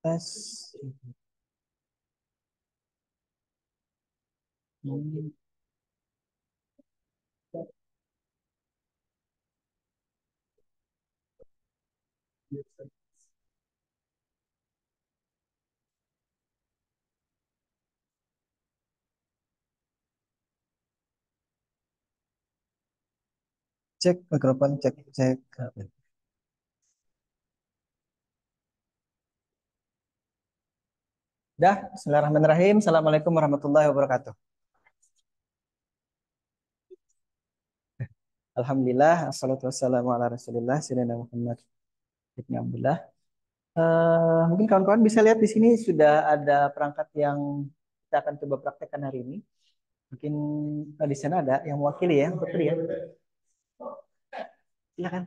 Tes. Hmm. Cek mikrofon, cek, cek. Dah, Bismillahirrahmanirrahim. Assalamualaikum warahmatullahi wabarakatuh. Alhamdulillah, assalatu wassalamu ala rasulillah, Sayyidina Muhammad ibn Abdullah. Mungkin kawan-kawan bisa lihat di sini sudah ada perangkat yang kita akan coba praktekkan hari ini. Mungkin di sana ada yang mewakili ya, betul ya. Silakan.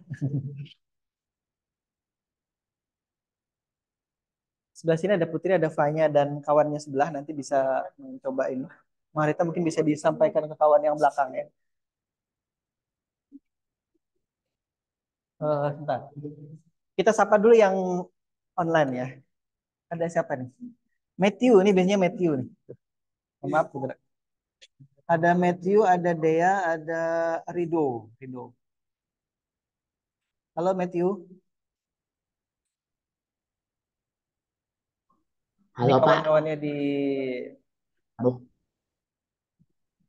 Sebelah sini ada Putri, ada Fanya dan kawannya sebelah nanti bisa mencoba ini. Marita mungkin bisa disampaikan ke kawan yang belakang ya. Sebentar. Kita sapa dulu yang online ya. Ada siapa nih? Matthew, ini biasanya Matthew nih. Maaf, Putri. Ada Matthew, ada Dea, ada Rido. Rido. Halo Matthew, ini Halo Pak, kawan-kawannya di aduh,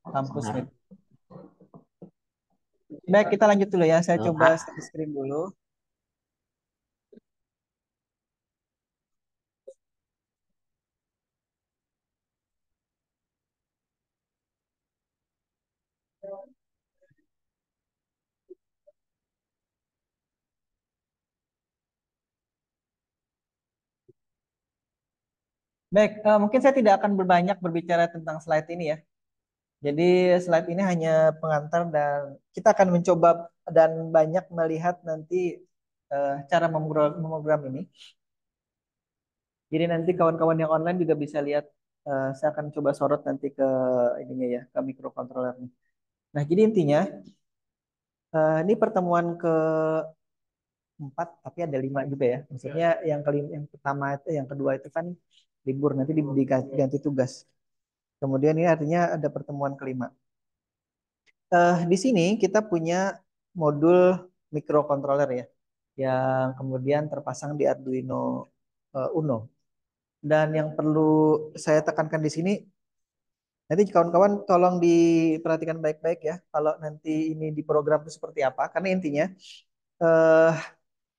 kampus nih. sebentar. Baik, kita lanjut dulu ya. Saya Halo coba Pak, share screen dulu. Baik, mungkin saya tidak akan berbanyak berbicara tentang slide ini ya. Jadi slide ini hanya pengantar dan kita akan mencoba dan banyak melihat nanti cara memogram ini. Jadi nanti kawan-kawan yang online juga bisa lihat. Saya akan coba sorot nanti ke ininya ya, ke microcontrollernya. Nah, jadi intinya ini pertemuan keempat, tapi ada lima juga ya. Maksudnya yang kelima, yang pertama itu, yang kedua itu kan libur nanti diganti tugas. Kemudian ini artinya ada pertemuan kelima. Di sini kita punya modul microcontroller ya, yang kemudian terpasang di Arduino Uno. Dan yang perlu saya tekankan di sini, nanti kawan-kawan tolong diperhatikan baik-baik ya, kalau nanti ini diprogram itu seperti apa. Karena intinya eh,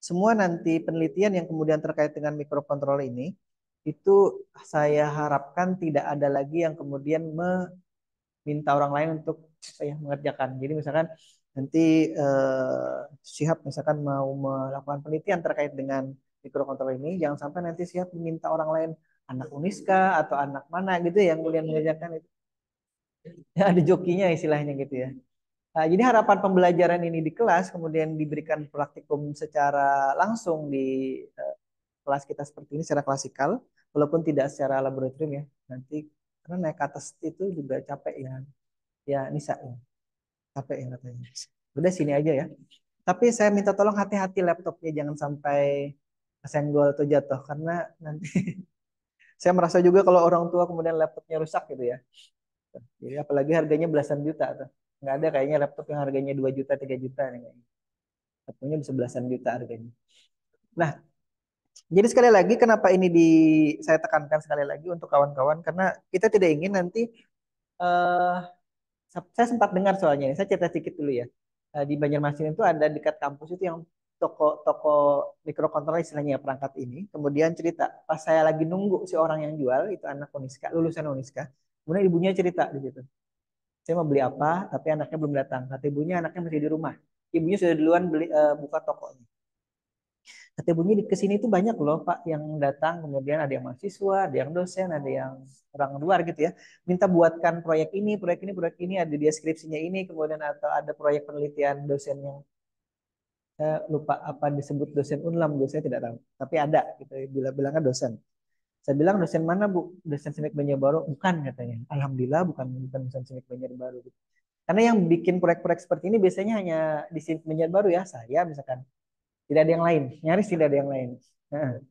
semua nanti penelitian yang kemudian terkait dengan microcontroller ini, itu saya harapkan tidak ada lagi yang kemudian minta orang lain untuk mengerjakan. Jadi misalkan nanti eh, Syihab misalkan mau melakukan penelitian terkait dengan microcontroller ini, jangan sampai nanti Syihab meminta orang lain, anak Uniska atau anak mana gitu yang kemudian mengerjakan itu. Ya, ada jokinya istilahnya gitu ya. Nah, jadi harapan pembelajaran ini di kelas kemudian diberikan praktikum secara langsung di eh, kelas kita seperti ini secara klasikal, walaupun tidak secara laboratorium ya. Nanti karena naik ke atas itu juga capek ya. Ya, Nisa ya. Capek ya katanya. Udah sini aja ya. Tapi saya minta tolong hati-hati laptopnya jangan sampai kesenggol atau jatuh karena nanti saya merasa juga kalau orang tua kemudian laptopnya rusak gitu ya. Jadi apalagi harganya belasan juta tuh. Nggak ada kayaknya laptop yang harganya 2 juta, 3 juta nih kayaknya. Laptopnya bisa belasan juta harganya. Nah, jadi sekali lagi kenapa ini saya tekankan sekali lagi untuk kawan-kawan karena kita tidak ingin nanti eh, saya sempat dengar soalnya, saya cerita sedikit dulu ya. Di Banjarmasin itu ada dekat kampus itu yang toko-toko mikrokontroler istilahnya ya, perangkat ini. Kemudian cerita, pas saya lagi nunggu si orang yang jual, itu anak Uniska, lulusan Uniska. Kemudian ibunya cerita di situ. Saya mau beli apa, tapi anaknya belum datang. Kata ibunya anaknya masih di rumah. Ibunya sudah duluan buka toko. Kata ibunya di kesini tuh banyak loh Pak yang datang, kemudian ada yang mahasiswa, ada yang dosen, ada yang orang luar gitu ya. Minta buatkan proyek ini, proyek ini, proyek ini, ada deskripsinya ini, kemudian atau ada proyek penelitian dosen yang saya lupa apa disebut dosen Unlam, saya tidak tahu. Tapi ada gitu, bilangnya dosen. Saya bilang dosen mana Bu? Dosen Semik Banjarbaru? Bukan katanya. Alhamdulillah bukan bukan dosen Semik Banjarbaru. Gitu. Karena yang bikin proyek-proyek seperti ini biasanya hanya di Semik Banjarbaru ya, saya misalkan. Tidak ada yang lain, nyaris tidak ada yang lain. Nah,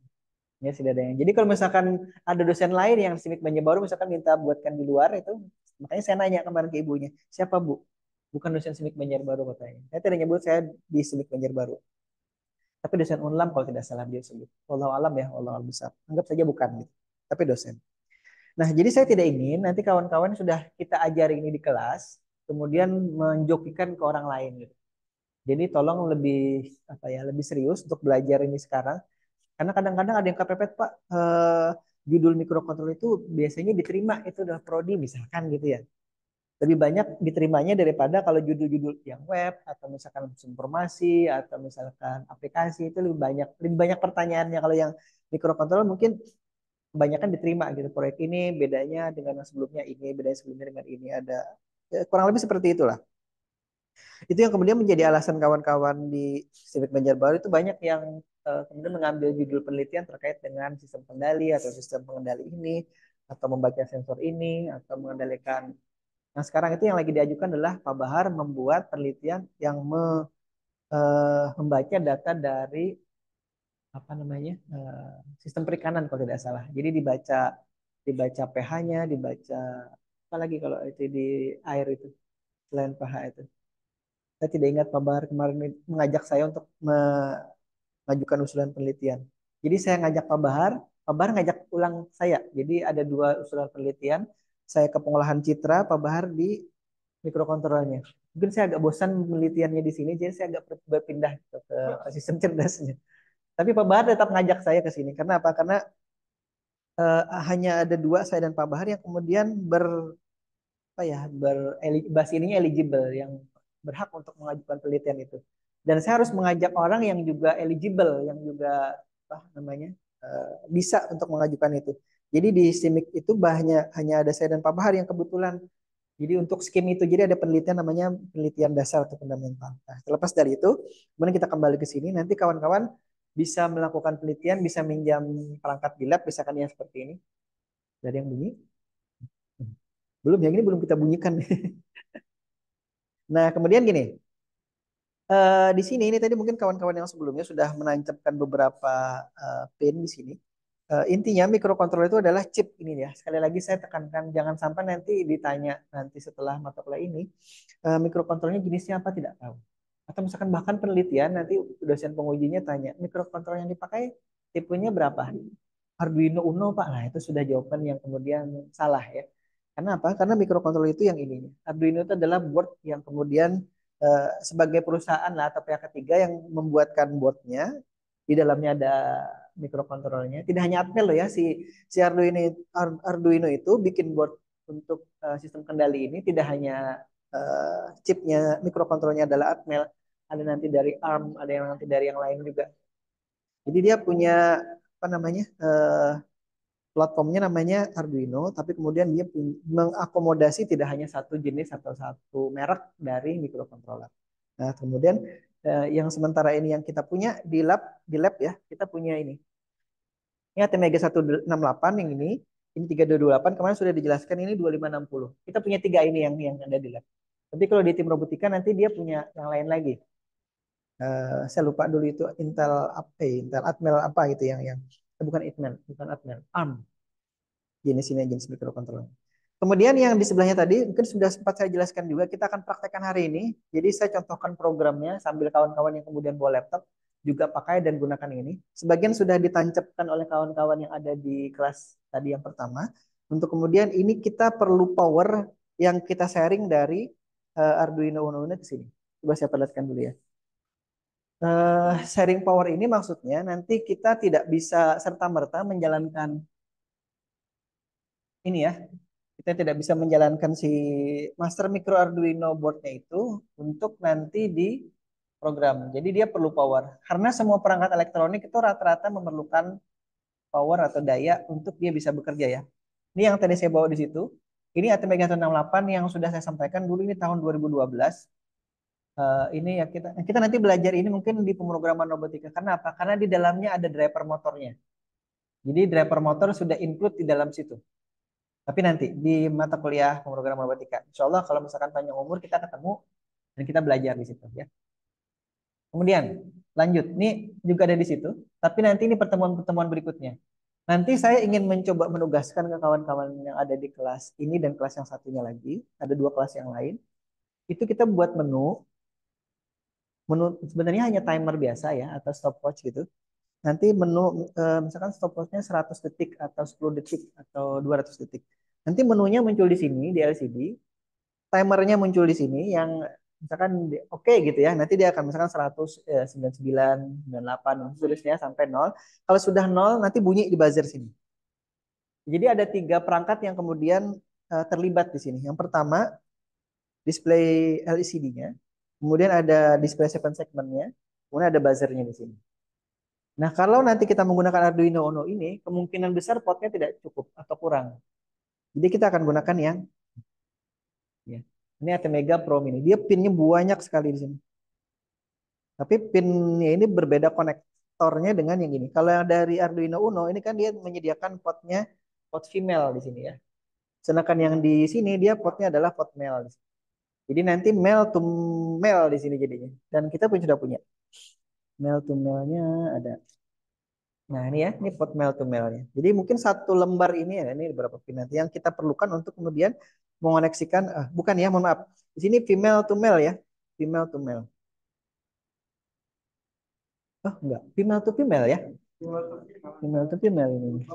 Ya sudah ada yang. Jadi kalau misalkan ada dosen lain yang SIMIK Banjarbaru misalkan minta buatkan di luar itu, makanya saya nanya kemarin ke ibunya, siapa Bu? Bukan dosen SIMIK Banjarbaru katanya. Saya tidak nyebut saya di SIMIK Banjarbaru. Tapi dosen Unlam kalau tidak salah dia sebut. Wallahu alam ya, wallahu alam besar. Anggap saja bukan gitu. Tapi dosen. Nah, jadi saya tidak ingin nanti kawan-kawan sudah kita ajari ini di kelas, kemudian menjokikan ke orang lain gitu. Jadi tolong lebih apa ya, lebih serius untuk belajar ini sekarang. Karena kadang-kadang ada yang kepepet Pak, judul mikrokontroler itu biasanya diterima itu adalah prodi misalkan gitu ya. Lebih banyak diterimanya daripada kalau judul-judul yang web atau misalkan informasi atau misalkan aplikasi itu lebih banyak pertanyaannya. Kalau yang mikrokontroler mungkin kebanyakan diterima gitu, proyek ini bedanya dengan yang sebelumnya ini, bedanya sebelumnya dengan ini, ada ya, kurang lebih seperti itulah. Itu yang kemudian menjadi alasan kawan-kawan di Civic Banjarbaru itu banyak yang kemudian mengambil judul penelitian terkait dengan sistem kendali atau sistem pengendali ini, atau membaca sensor ini, atau mengendalikan. Nah, sekarang itu yang lagi diajukan adalah Pak Bahar membuat penelitian yang membaca data dari apa namanya, sistem perikanan kalau tidak salah. Jadi dibaca pH-nya, dibaca apa lagi kalau itu di air itu selain pH itu. Saya tidak ingat Pak Bahar kemarin mengajak saya untuk mengajukan usulan penelitian. Jadi saya ngajak Pak Bahar ngajak ulang saya. Jadi ada dua usulan penelitian. Saya ke pengolahan citra, Pak Bahar di mikrokontrolernya. Mungkin saya agak bosan penelitiannya di sini, jadi saya agak berpindah ke sistem cerdasnya. Tapi Pak Bahar tetap ngajak saya ke sini. Karena apa? Karena hanya ada dua, saya dan Pak Bahar yang kemudian apa ya, bahasa ininya eligible, yang berhak untuk mengajukan penelitian itu. Dan saya harus mengajak orang yang juga eligible, yang juga apa namanya, bisa untuk mengajukan itu. Jadi di SIMIK itu hanya ada saya dan Pak Bahar yang kebetulan. Jadi untuk skim itu, jadi ada penelitian namanya penelitian dasar atau fundamental. Nah, terlepas dari itu, kemudian kita kembali ke sini. Nanti kawan-kawan bisa melakukan penelitian, bisa minjam perangkat di lab, misalkan yang seperti ini. Dari yang bunyi? Belum, yang ini belum kita bunyikan. Nah, kemudian gini, di sini ini tadi mungkin kawan-kawan yang sebelumnya sudah menancapkan beberapa pin di sini. Intinya mikrokontroler itu adalah chip ini ya. Sekali lagi saya tekankan jangan sampai nanti ditanya nanti setelah mata kuliah ini mikrokontrolernya jenisnya apa tidak tahu. Atau misalkan bahkan penelitian nanti dosen pengujinya tanya mikrokontroler yang dipakai tipenya berapa? Arduino Uno Pak. Nah, itu sudah jawaban yang kemudian salah ya. Karena apa? Karena mikrokontroler itu yang ininya. Arduino itu adalah board yang kemudian sebagai perusahaan lah atau pihak ketiga yang membuatkan boardnya, di dalamnya ada mikrokontrolernya. Tidak hanya Atmel loh ya, si Arduino itu bikin board untuk sistem kendali ini tidak hanya chipnya, mikrokontrolernya adalah Atmel, ada nanti dari ARM, ada yang nanti dari yang lain juga. Jadi dia punya apa namanya, platformnya namanya Arduino, tapi kemudian dia mengakomodasi tidak hanya satu jenis atau satu merek dari mikrokontroler. Nah, kemudian yang sementara ini yang kita punya di lab ya, kita punya ini. Ini ATmega 168 yang ini 3228, kemarin sudah dijelaskan ini 2560. Kita punya tiga ini yang ada di lab. Tapi kalau di tim robotika nanti dia punya yang lain lagi. Saya lupa dulu itu Intel Atmel apa gitu yang bukan Atmel, bukan Atmel, ARM. Jenis ini jenis mikrokontroler. Kemudian yang di sebelahnya tadi mungkin sudah sempat saya jelaskan juga, kita akan praktekkan hari ini. Jadi saya contohkan programnya sambil kawan-kawan yang kemudian bawa laptop juga pakai dan gunakan ini. Sebagian sudah ditancapkan oleh kawan-kawan yang ada di kelas tadi yang pertama. Untuk kemudian ini kita perlu power yang kita sharing dari Arduino Uno ke sini. Coba saya perlihatkan dulu ya. Sharing power ini maksudnya nanti kita tidak bisa serta-merta menjalankan ini ya, kita tidak bisa menjalankan si master micro Arduino boardnya itu untuk nanti di program. Jadi dia perlu power. Karena semua perangkat elektronik itu rata-rata memerlukan power atau daya untuk dia bisa bekerja ya. Ini yang tadi saya bawa di situ. Ini ATmega 168 yang sudah saya sampaikan dulu, ini tahun 2012. Ini ya kita nanti belajar ini mungkin di pemrograman robotika. Karena apa? Karena di dalamnya ada driver motornya. Jadi driver motor sudah include di dalam situ. Tapi nanti di mata kuliah pemrograman robotika, insya Allah kalau misalkan panjang umur kita ketemu dan kita belajar di situ ya. Kemudian lanjut, ini juga ada di situ. Tapi nanti ini pertemuan-pertemuan berikutnya. Nanti saya ingin mencoba menugaskan ke kawan-kawan yang ada di kelas ini dan kelas yang satunya lagi, ada dua kelas yang lain, itu kita buat menu, menu sebenarnya hanya timer biasa ya atau stopwatch gitu. Nanti menu misalkan stopwatchnya 100 detik atau 10 detik atau 200 detik. Nanti menunya muncul di sini di LCD, timernya muncul di sini yang misalkan oke gitu ya. Nanti dia akan misalkan 100, 99, 98, seterusnya sampai 0. Kalau sudah 0 nanti bunyi di buzzer sini. Jadi ada tiga perangkat yang kemudian terlibat di sini. Yang pertama display LCD-nya, kemudian ada display 7 segmentnya, kemudian ada buzzernya di sini. Nah, kalau nanti kita menggunakan Arduino Uno ini, kemungkinan besar potnya tidak cukup atau kurang. Jadi kita akan gunakan yang ya. Ini ATmega Pro Mini. Dia pinnya banyak sekali di sini. Tapi pinnya ini berbeda konektornya dengan yang ini. Kalau yang dari Arduino Uno ini kan dia menyediakan potnya pot female di sini ya. Sedangkan yang di sini dia potnya adalah pot male. Jadi nanti male to male di sini jadinya. Dan kita pun sudah punya male to male-nya ada. Nah ini ya, ini pot male to male-nya. Jadi mungkin satu lembar ini ya, ini beberapa pin nanti yang kita perlukan untuk kemudian mengoneksikan, bukan ya, mohon maaf. Di sini female to male ya, female to male. Oh enggak, female to female ya, female to female ini.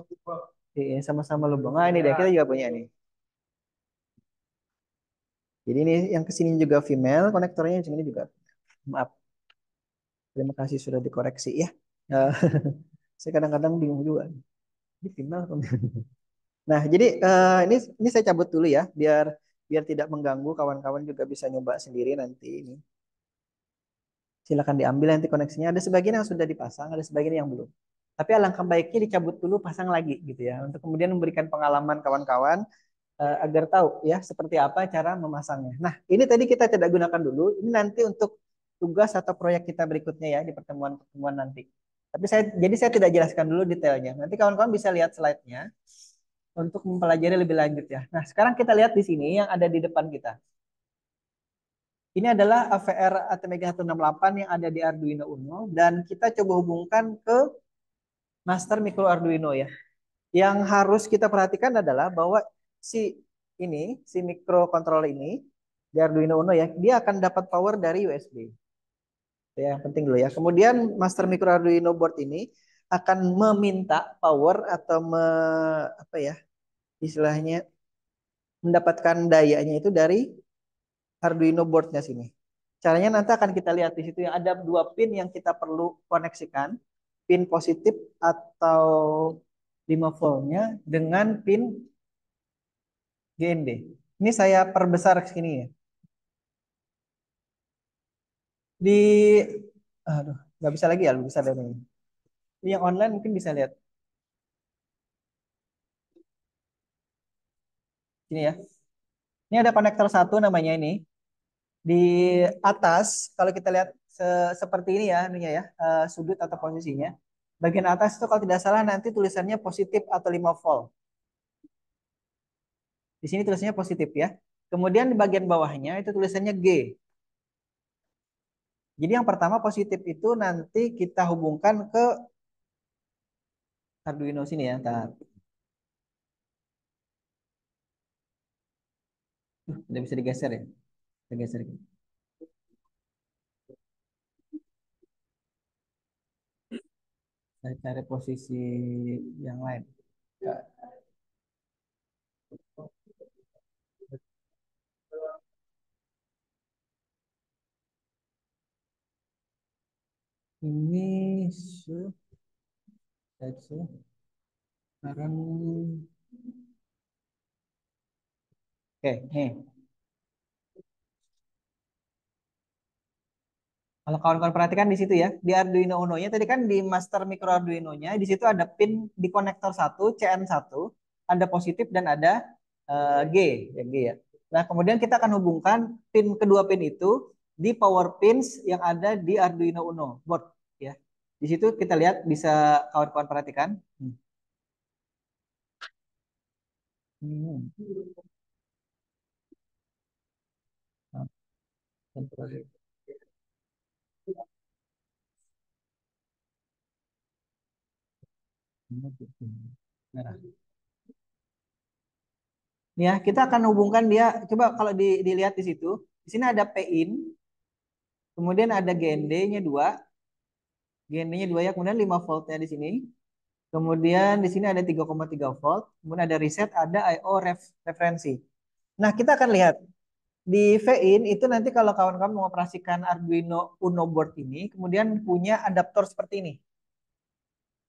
Iya, sama-sama lubang. Ah ini deh, kita juga punya nih. Jadi ini yang kesini juga female, konektornya yang sini juga. Maaf, terima kasih sudah dikoreksi ya. Eh, saya kadang-kadang bingung juga. Ini female atau nah, jadi ini saya cabut dulu ya, biar biar tidak mengganggu kawan-kawan juga bisa nyoba sendiri nanti ini. Silakan diambil nanti koneksinya. Ada sebagian yang sudah dipasang, ada sebagian yang belum. Tapi alangkah baiknya dicabut dulu, pasang lagi gitu ya, untuk kemudian memberikan pengalaman kawan-kawan agar tahu ya seperti apa cara memasangnya. Nah, ini tadi kita tidak gunakan dulu. Ini nanti untuk tugas atau proyek kita berikutnya ya di pertemuan-pertemuan nanti. Tapi saya tidak jelaskan dulu detailnya. Nanti kawan-kawan bisa lihat slide-nya untuk mempelajari lebih lanjut ya. Nah, sekarang kita lihat di sini yang ada di depan kita. Ini adalah AVR Atmega 168 yang ada di Arduino Uno dan kita coba hubungkan ke master micro Arduino ya. Yang harus kita perhatikan adalah bahwa si si microcontroller ini di Arduino Uno ya, dia akan dapat power dari USB. Ya, yang penting dulu ya. Kemudian master micro Arduino board ini akan meminta power atau apa ya, istilahnya mendapatkan dayanya itu dari Arduino boardnya sini. Caranya nanti akan kita lihat di situ yang ada dua pin yang kita perlu koneksikan, pin positif atau 5 voltnya dengan pin GND. Ini saya perbesar ke sini ya. Di aduh, nggak bisa lagi ya lebih besar dari ini. Ini yang online mungkin bisa lihat. Ini ya. Ini ada konektor satu namanya ini. Di atas kalau kita lihat seperti ini ya, ininya ya, sudut atau posisinya. Bagian atas itu kalau tidak salah nanti tulisannya positif atau 5 volt. Di sini tulisannya positif ya. Kemudian di bagian bawahnya itu tulisannya G. Jadi yang pertama positif itu nanti kita hubungkan ke Arduino sini ya. Ntar. Tidak bisa digeser ya. Digeser. Saya cari posisi yang lain. Ini sekarang oke, nih. Kalau kawan-kawan perhatikan di situ ya, di Arduino Uno-nya tadi kan di master micro Arduino-nya di situ ada pin di konektor satu CN1, ada positif dan ada G, ya G ya. Nah, kemudian kita akan hubungkan pin kedua pin itu di power pins yang ada di Arduino Uno board ya. Di situ kita lihat bisa kawan-kawan perhatikan. Hmm. Merah. Ya, kita akan hubungkan dia. Coba kalau dilihat di situ, di sini ada Pin, kemudian ada GND-nya 2, GND-nya 2 ya, kemudian 5 voltnya di sini. Kemudian di sini ada 3,3 volt, kemudian ada reset, ada IO referensi. Nah, kita akan lihat di VIN itu nanti kalau kawan-kawan mengoperasikan Arduino Uno board ini, kemudian punya adaptor seperti ini.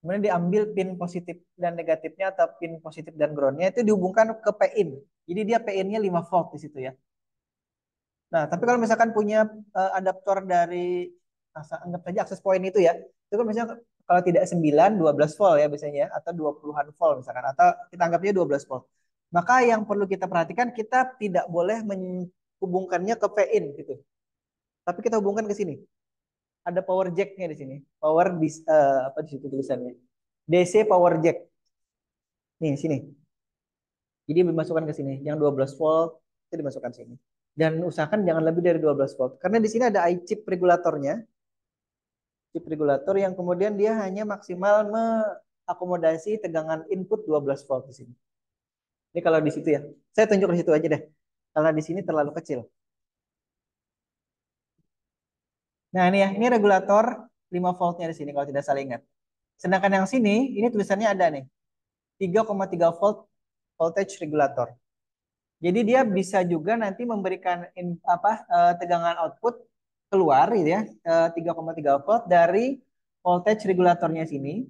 Kemudian diambil pin positif dan negatifnya atau pin positif dan groundnya itu dihubungkan ke PIN. Jadi dia PIN-nya 5 volt di situ ya. Nah, tapi kalau misalkan punya adaptor dari anggap saja akses point itu ya. Itu kan misalnya kalau tidak 9, 12 volt ya biasanya ya, atau 20-an volt misalkan atau kita anggapnya 12 volt. Maka yang perlu kita perhatikan kita tidak boleh menghubungkannya ke PIN gitu. Tapi kita hubungkan ke sini. Ada power jack-nya di sini. Apa di situ tulisannya? DC power jack. Nih, sini. Jadi dimasukkan ke sini. Yang 12 volt itu dimasukkan sini. Dan usahakan jangan lebih dari 12 volt. Karena di sini ada chip regulatornya. Chip regulator yang kemudian dia hanya maksimal mengakomodasi tegangan input 12 volt di sini. Ini kalau di situ ya. Saya tunjuk di situ aja deh. Karena di sini terlalu kecil. Nah, ini ya, ini regulator 5 voltnya di sini kalau tidak salah ingat. Sedangkan yang sini, ini tulisannya ada nih. 3,3 volt voltage regulator. Jadi dia bisa juga nanti memberikan tegangan output keluar gitu ya, 3,3 volt dari voltage regulatornya sini,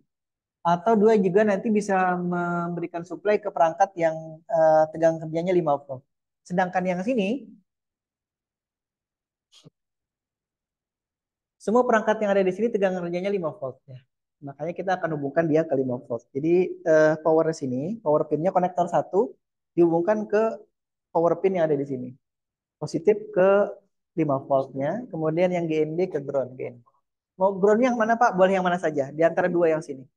atau dua juga nanti bisa memberikan supply ke perangkat yang tegangan kerjanya 5 volt. Sedangkan yang sini semua perangkat yang ada di sini tegangan kerjanya 5 volt ya. Makanya kita akan hubungkan dia ke 5 volt. Jadi power sini, power pinnya konektor satu dihubungkan ke power pin yang ada di sini. Positif ke 5 voltnya, kemudian yang GND ke ground. GND. Mau ground yang mana Pak? Boleh yang mana saja, di antara dua yang sini.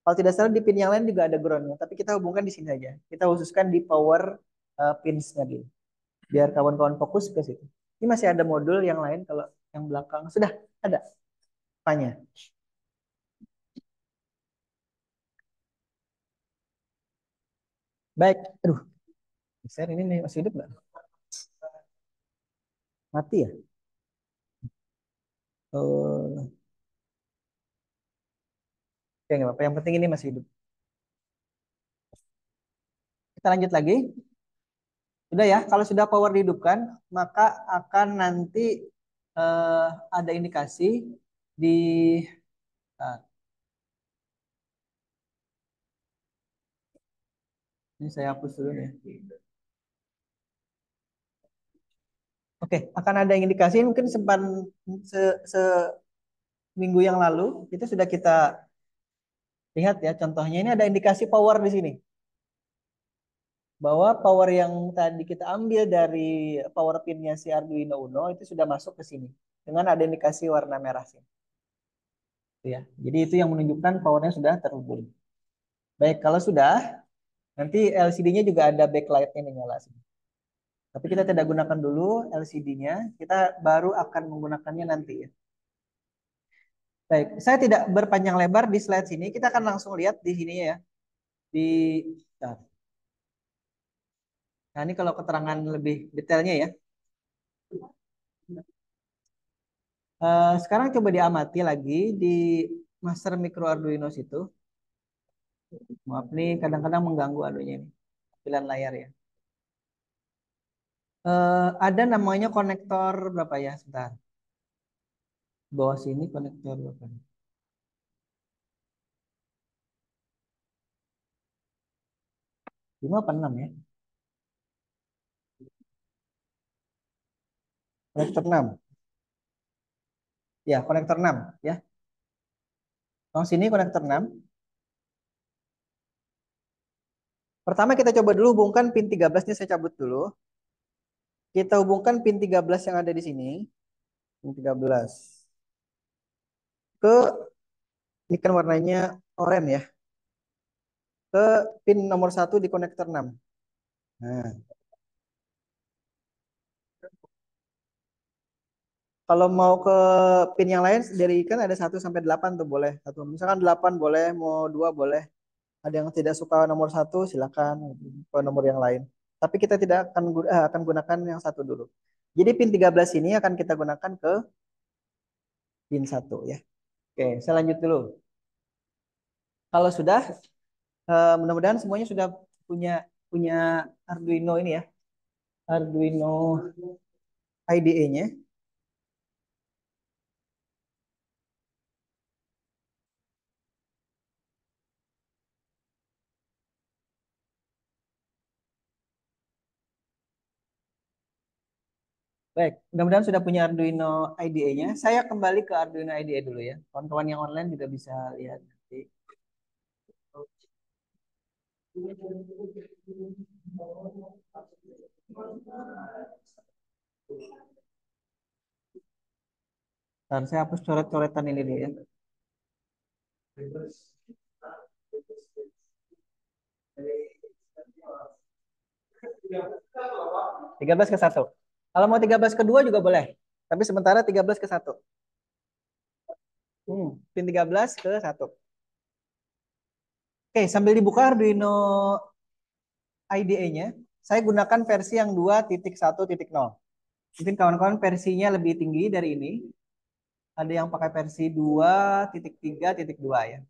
Kalau tidak salah di pin yang lain juga ada groundnya, tapi kita hubungkan di sini aja. Kita khususkan di power pins-nya dulu. Biar kawan-kawan fokus ke situ. Ini masih ada modul yang lain kalau yang belakang sudah ada. Tanya. Baik, aduh, share ini nih masih hidup nggak? Mati ya? Oh, oke nggak apa-apa. Yang penting ini masih hidup. Kita lanjut lagi. Sudah ya, kalau sudah power dihidupkan, maka akan nanti eh, ada indikasi di ah, ini saya hapus dulu nih. Oke, akan ada indikasi mungkin seminggu yang lalu itu sudah kita lihat ya contohnya ini ada indikasi power di sini. Bahwa power yang tadi kita ambil dari power pinnya si Arduino Uno itu sudah masuk ke sini dengan ada indikasi warna merah sini. Ya. Jadi itu yang menunjukkan powernya sudah terhubung. Baik, kalau sudah nanti LCD-nya juga ada backlight-nya nih nyala sini. Tapi kita tidak gunakan dulu LCD-nya, kita baru akan menggunakannya nanti ya. Baik, saya tidak berpanjang lebar di slide sini, kita akan langsung lihat di sini ya. Di Nah, nah, ini kalau keterangan lebih detailnya ya. Sekarang coba diamati lagi di Master Micro Arduino situ. Maaf nih kadang-kadang mengganggu anunya nih, tampilan layar ya. Ada namanya konektor berapa ya? Sebentar. Bawah sini konektor berapa? 5 apa 6 ya? Konektor 6. Ya, konektor 6 ya. Yang sini konektor 6. Pertama kita coba dulu hubungkan pin 13 ini saya cabut dulu. Kita hubungkan pin 13 yang ada di sini. Pin 13 ke ini kan warnanya oranye ya. Ke pin nomor satu di konektor 6. Nah, kalau mau ke pin yang lain dari kan ada 1 sampai 8 tuh boleh. Satu, misalkan 8 boleh, mau 2 boleh. Ada yang tidak suka nomor satu, silakan ke nomor yang lain. Tapi kita tidak akan gunakan yang satu dulu. Jadi pin 13 ini akan kita gunakan ke pin satu ya. Oke, saya lanjut dulu. Kalau sudah, mudah-mudahan semuanya sudah punya punya Arduino ini ya, Arduino IDE-nya. Baik, mudah-mudahan sudah punya Arduino IDE-nya. Saya kembali ke Arduino IDE dulu ya. Kawan-kawan yang online juga bisa lihat nanti. Ntar saya hapus coret-coretan ini dulu ya. 13 ke satu. Kalau mau 13 ke 2 juga boleh. Tapi sementara 13 ke satu. Pin 13 ke satu. Oke, sambil dibuka Arduino IDE-nya, saya gunakan versi yang 2.1.0. Mungkin kawan-kawan versinya lebih tinggi dari ini. Ada yang pakai versi 2.3.2 ya.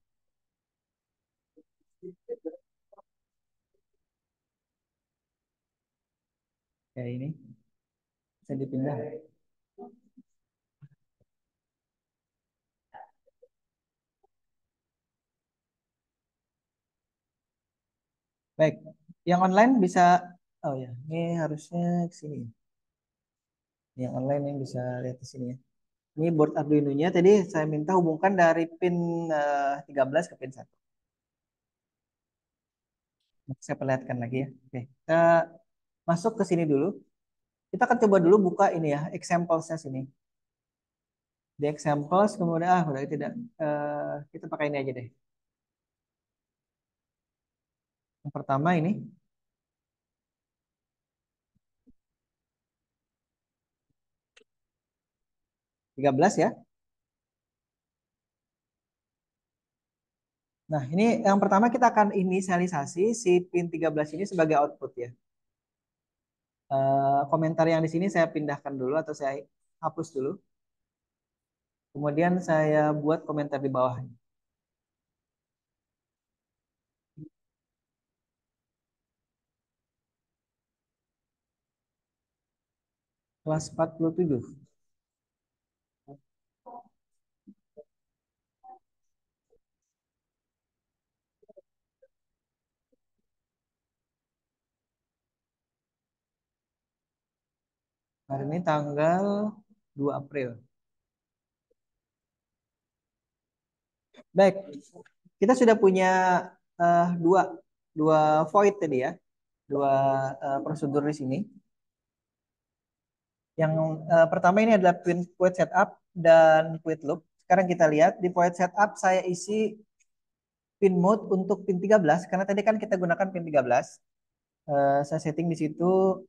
Kayak ini. Bisa dipindah. Baik. Yang online bisa, oh ya, ini harusnya ke sini. Yang online yang bisa lihat di sini ya. Ini board Arduino-nya. Tadi saya minta hubungkan dari pin 13 ke pin 1. Saya perlihatkan lagi ya. Oke, kita masuk ke sini dulu. Kita akan coba dulu buka ini ya, example-nya sini. Di examples, kemudian, udah tidak. Kita pakai ini aja deh. Yang pertama ini, 13 ya. Nah, ini yang pertama kita akan inisialisasi si pin 13 ini sebagai output ya. Komentar yang di sini saya pindahkan dulu atau saya hapus dulu. Kemudian saya buat komentar di bawah. Kelas 47. Hari ini tanggal 2 April. Baik, kita sudah punya dua dua void tadi ya, dua prosedur di sini. Yang pertama ini adalah void setup dan void loop. Sekarang kita lihat di void setup saya isi pin mode untuk pin 13 karena tadi kan kita gunakan pin 13. Saya setting di situ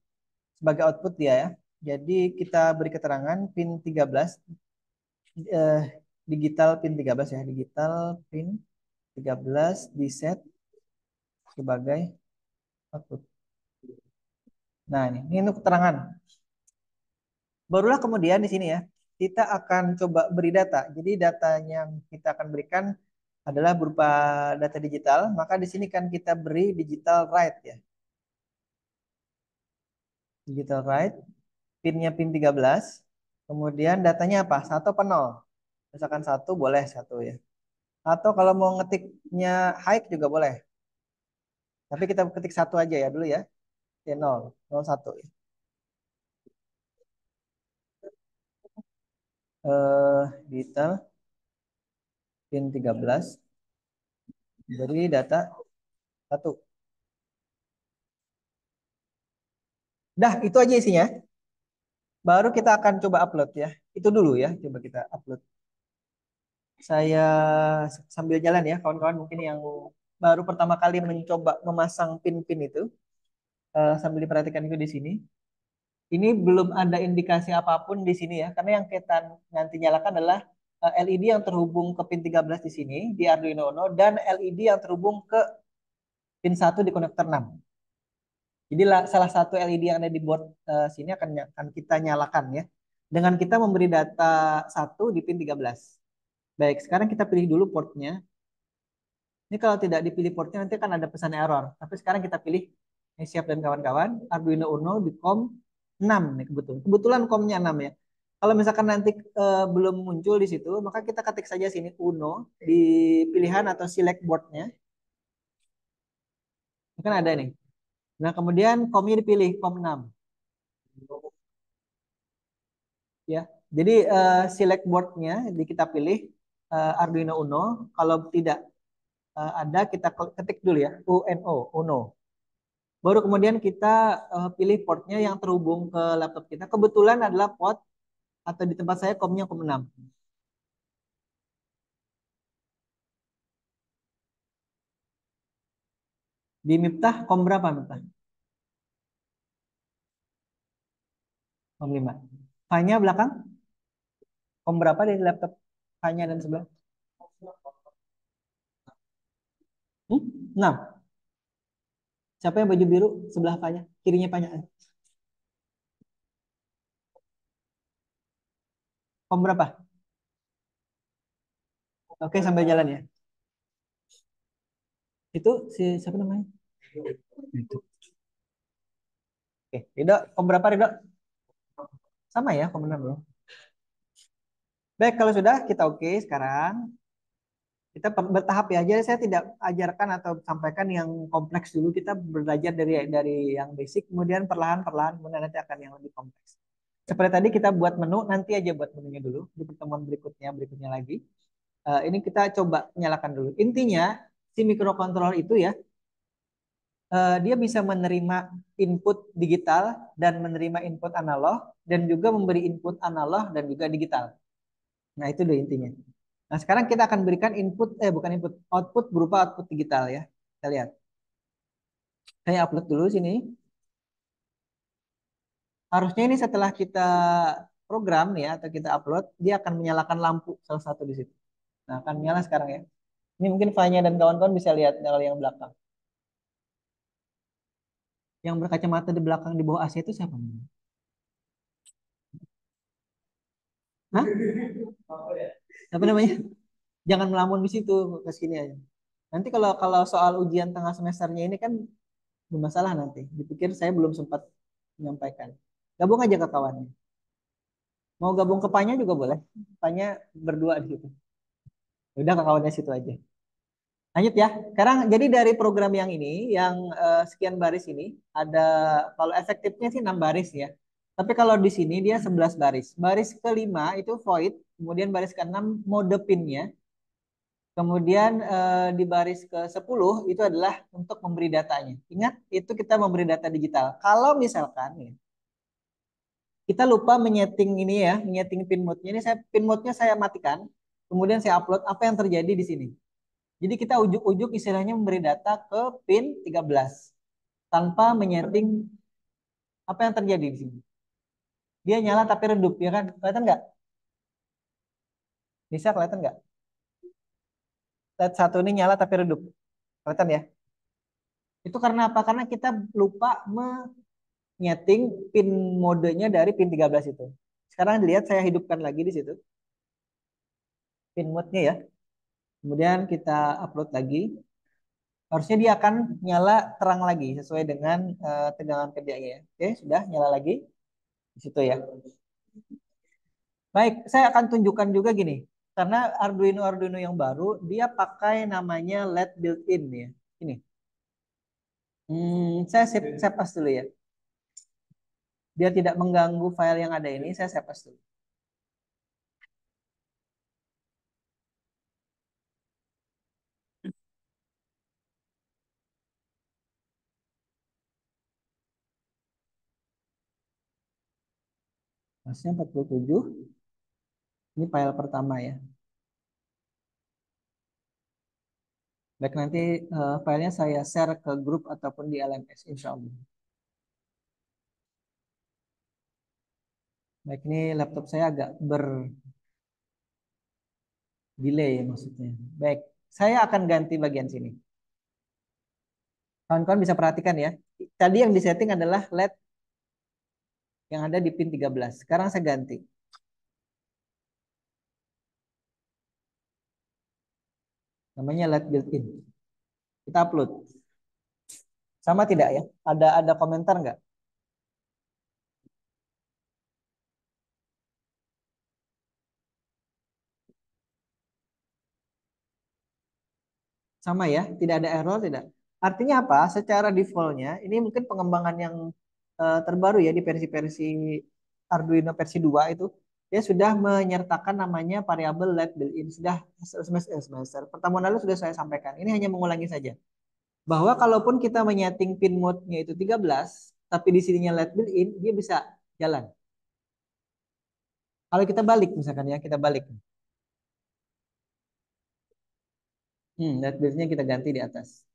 sebagai output dia ya. Jadi kita beri keterangan pin 13 eh, digital pin 13 ya, digital pin 13 di set sebagai output. Nah, ini untuk keterangan. Barulah kemudian di sini ya, kita akan coba beri data. Jadi data yang kita akan berikan adalah berupa data digital, maka di sini kan kita beri digital write ya. Digital write, pinnya pin 13, kemudian datanya apa? 1 apa 0? Misalkan 1 boleh 1 ya. Atau kalau mau ngetiknya high juga boleh. Tapi kita ketik 1 aja ya dulu ya. Ya 0, 0 1 ya. Digital pin 13 beri data 1. Dah, itu aja isinya. Baru kita akan coba upload ya. Itu dulu ya, coba kita upload. Saya sambil jalan ya, kawan-kawan mungkin yang baru pertama kali mencoba memasang pin-pin itu, sambil diperhatikan itu di sini. Ini belum ada indikasi apapun di sini ya, karena yang kita nanti nyalakan adalah LED yang terhubung ke pin 13 di sini di Arduino Uno dan LED yang terhubung ke pin 1 di konektor 6. Jadi salah satu LED yang ada di board sini akan kita nyalakan ya. Dengan kita memberi data 1 di pin 13. Baik, sekarang kita pilih dulu portnya. Ini kalau tidak dipilih portnya nanti akan ada pesan error. Tapi sekarang kita pilih siap dan kawan-kawan. Arduino Uno di COM 6 nih kebetulan. Kebetulan COM-nya 6 ya. Kalau misalkan nanti belum muncul di situ, maka kita ketik saja sini Uno di pilihan atau select boardnya. Ini kan ada nih. Nah, kemudian COM-nya dipilih COM 6 ya. Jadi select boardnya di kita pilih Arduino Uno. Kalau tidak ada kita ketik dulu ya UNO Uno. Baru kemudian kita pilih portnya yang terhubung ke laptop kita. Kebetulan adalah port atau di tempat saya COM-nya COM 6. Di Miftah COM berapa Miftah? COM 5. Fanya belakang COM berapa di laptop Fanya dan sebelah? 6. Siapa yang baju biru sebelah Fanya? Kirinya Fanya. COM berapa? Oke, sambil jalan ya. Itu si siapa namanya? Itu. Oke, Ridho, COM berapa Ridho? Sama ya, COM 6 ya. Baik, kalau sudah kita oke sekarang. Kita bertahap ya. Jadi saya tidak ajarkan atau sampaikan yang kompleks dulu. Kita belajar dari yang basic, kemudian perlahan-perlahan, kemudian nanti akan yang lebih kompleks. Seperti tadi kita buat menu, nanti aja buat menunya dulu di pertemuan berikutnya lagi. Ini kita coba nyalakan dulu. Intinya si microcontroller itu ya, dia bisa menerima input digital dan menerima input analog dan juga memberi input analog dan juga digital. Nah itu deh intinya. Nah, sekarang kita akan berikan bukan input, output berupa output digital ya. Kita lihat. Saya upload dulu sini. Harusnya ini setelah kita program ya atau kita upload, dia akan menyalakan lampu salah satu di situ. Nah, akan nyala sekarang ya. Ini mungkin Fanya dan kawan-kawan bisa lihat kalau yang belakang. Yang berkacamata di belakang di bawah AC itu siapa? Hah? Apa namanya? Jangan melamun di situ, ke sini aja. Nanti kalau kalau soal ujian tengah semesternya ini kan bermasalah nanti. Dipikir saya belum sempat menyampaikan. Gabung aja ke kawannya. Mau gabung ke Panya juga boleh. Panya berdua di situ. Udah ke kawannya situ aja. Lanjut ya. Sekarang jadi dari program yang ini, yang sekian baris ini, ada kalau efektifnya sih 6 baris ya. Tapi kalau di sini dia 11 baris. Baris kelima itu void, kemudian baris ke-6 mode pinnya. Kemudian di baris ke-10 itu adalah untuk memberi datanya. Ingat, itu kita memberi data digital. Kalau misalkan ya, kita lupa menyeting ini ya, menyeting pin mode-nya. Ini saya pin mode-nya saya matikan. Kemudian saya upload apa yang terjadi di sini. Jadi kita ujuk-ujuk istilahnya memberi data ke pin 13 tanpa menyeting apa yang terjadi di sini. Dia nyala tapi redup, ya kan? Kelihatan nggak? Bisa kelihatan nggak? LED satu ini nyala tapi redup. Kelihatan ya? Itu karena apa? Karena kita lupa menyeting pin modenya dari pin 13 itu. Sekarang dilihat saya hidupkan lagi di situ. Pin mode-nya ya. Kemudian kita upload lagi. Harusnya dia akan nyala terang lagi sesuai dengan tegangan kerjanya ya. Oke, sudah nyala lagi di situ ya. Baik, saya akan tunjukkan juga gini. Karena Arduino Arduino yang baru dia pakai namanya LED built-in ya. Ini. Saya save as dulu ya. Biar tidak mengganggu file yang ada ini, saya save as dulu. Masnya 47. Ini file pertama ya. Baik, nanti filenya saya share ke grup ataupun di LMS insya Allah. Baik, ini laptop saya agak delay maksudnya. Baik, saya akan ganti bagian sini. Kawan-kawan bisa perhatikan ya. Tadi yang disetting adalah LED yang ada di pin 13. Sekarang saya ganti. Namanya LED built-in. Kita upload. Sama tidak ya? Ada komentar nggak? Sama ya? Tidak ada error, tidak. Artinya apa? Secara defaultnya, ini mungkin pengembangan yang terbaru ya di versi-versi Arduino versi 2 itu. Dia sudah menyertakan namanya variabel LED built-in. Sudah semester. Pertemuan lalu sudah saya sampaikan. Ini hanya mengulangi saja. Bahwa kalaupun kita menyeting pin mode-nya itu 13, tapi di sininya LED built-in, dia bisa jalan. Kalau kita balik misalkan ya, kita balik. LED built-nya kita ganti di atas.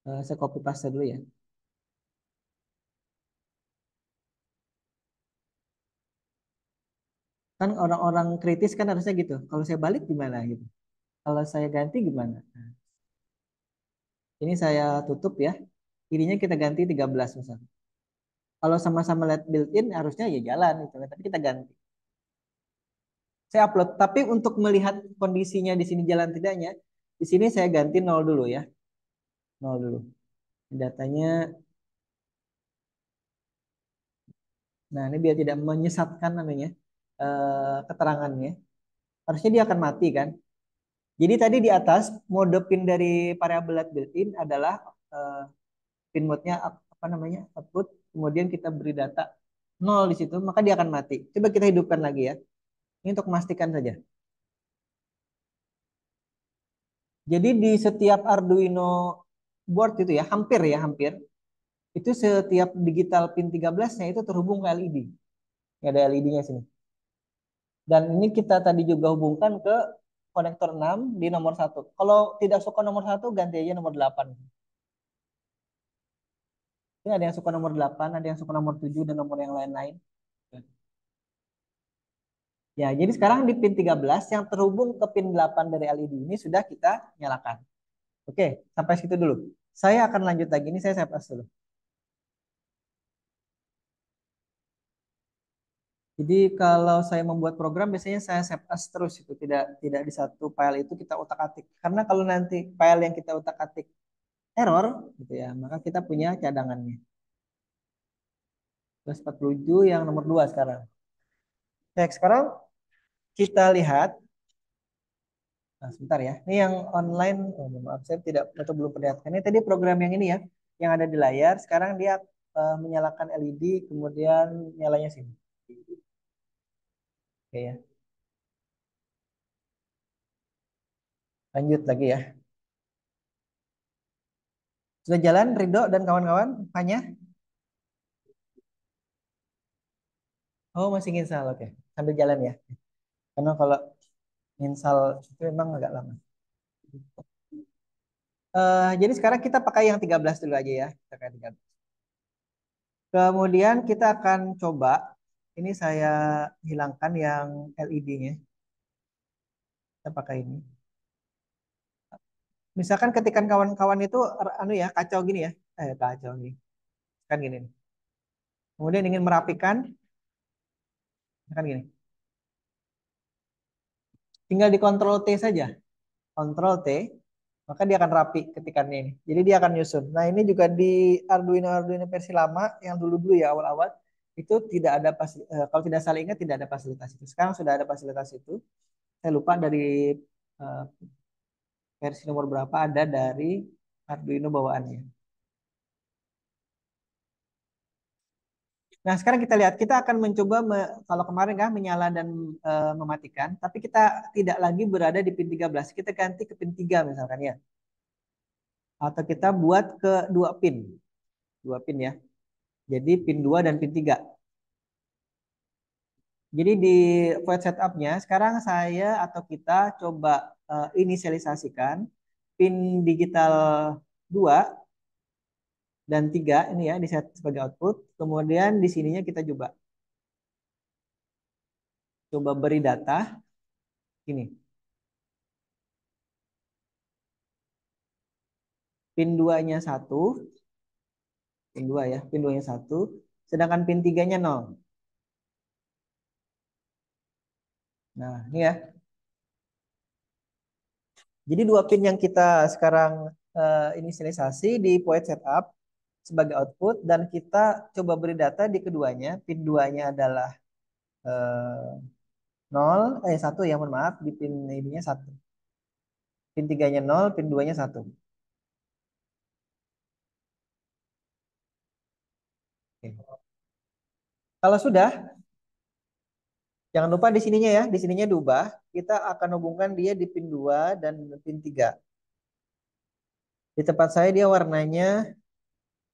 Saya copy paste dulu ya. Kan orang-orang kritis kan harusnya gitu. Kalau saya balik gimana gitu. Kalau saya ganti gimana? Nah, ini saya tutup ya. Ininya kita ganti 13 misalnya. Kalau sama-sama LED built-in harusnya ya jalan gitu. Tapi kita ganti. Saya upload. Tapi untuk melihat kondisinya di sini jalan tidaknya, di sini saya ganti 0 dulu ya. 0 dulu. Datanya. Nah, ini biar tidak menyesatkan namanya keterangannya. Harusnya dia akan mati kan. Jadi tadi di atas mode pin dari variabel LED built-in adalah eh, pin mode-nya apa namanya? Output. Kemudian kita beri data 0 di situ, maka dia akan mati. Coba kita hidupkan lagi ya. Ini untuk memastikan saja. Jadi di setiap Arduino board itu ya, hampir ya, hampir. Itu setiap digital pin 13-nya itu terhubung ke LED. Ini ada LED-nya sini. Dan ini kita tadi juga hubungkan ke konektor 6 di nomor 1. Kalau tidak suka nomor 1, ganti aja nomor 8. Ini ada yang suka nomor 8, ada yang suka nomor 7, dan nomor yang lain-lain. Ya, jadi sekarang di pin 13 yang terhubung ke pin 8 dari LED ini sudah kita nyalakan. Oke, sampai situ dulu. Saya akan lanjut lagi. Ini saya save as dulu. Jadi kalau saya membuat program biasanya saya save as terus itu tidak di satu file itu kita utak-atik. Karena kalau nanti file yang kita utak-atik error gitu ya, maka kita punya cadangannya. 247 yang nomor 2 sekarang. Baik, sekarang kita lihat. Nah, sebentar ya. Ini yang online, oh, maaf saya tidak atau belum perlihatkan. Ini tadi program yang ini ya, yang ada di layar. Sekarang dia menyalakan LED, kemudian nyalanya sini. Oke ya. Lanjut lagi ya. Sudah jalan Ridho dan kawan-kawan? Hanya? Oh, masih install. Oke. Sambil jalan ya. Karena kalau install itu memang agak lama. Jadi sekarang kita pakai yang 13 dulu aja ya. Kita pakai 13. Kemudian kita akan coba. Ini saya hilangkan yang LED-nya. Kita pakai ini. Misalkan ketikan kawan-kawan itu anu ya kacau gini ya, kacau nih, kan gini. Nih. Kemudian ingin merapikan, kan gini. Tinggal di Ctrl T saja, Ctrl T, maka dia akan rapi ketikannya ini. Jadi dia akan nyusun. Nah ini juga di Arduino Arduino versi lama yang dulu-dulu ya awal-awal itu tidak ada kalau tidak salah ingat tidak ada fasilitas itu. Sekarang sudah ada fasilitas itu. Saya lupa dari uh, versi nomor berapa ada dari Arduino bawaannya. Nah, sekarang kita lihat, kita akan mencoba, kalau kemarin kan menyala dan mematikan, tapi kita tidak lagi berada di pin 13. Kita ganti ke pin 3 misalkan ya. Atau kita buat ke dua pin. Dua pin ya. Jadi pin 2 dan pin 3. Jadi di void setupnya, sekarang saya atau kita coba inisialisasikan pin digital 2 dan 3 ini ya, di set sebagai output. Kemudian di sininya kita coba, coba, beri data. Ini. pin 2-nya 1, pin 2 ya, pin 2-nya 1, sedangkan pin 3-nya 0. Nah, ini ya. Jadi dua pin yang kita sekarang inisialisasi di void setup sebagai output dan kita coba beri data di keduanya. Pin 2-nya adalah 0, 1 ya, mohon maaf, di pin ininya 1. Pin 3-nya 0, pin 2-nya 1. Oke. Kalau sudah, jangan lupa di sininya ya, di sininya diubah. Kita akan hubungkan dia di pin 2 dan pin 3. Di tempat saya dia warnanya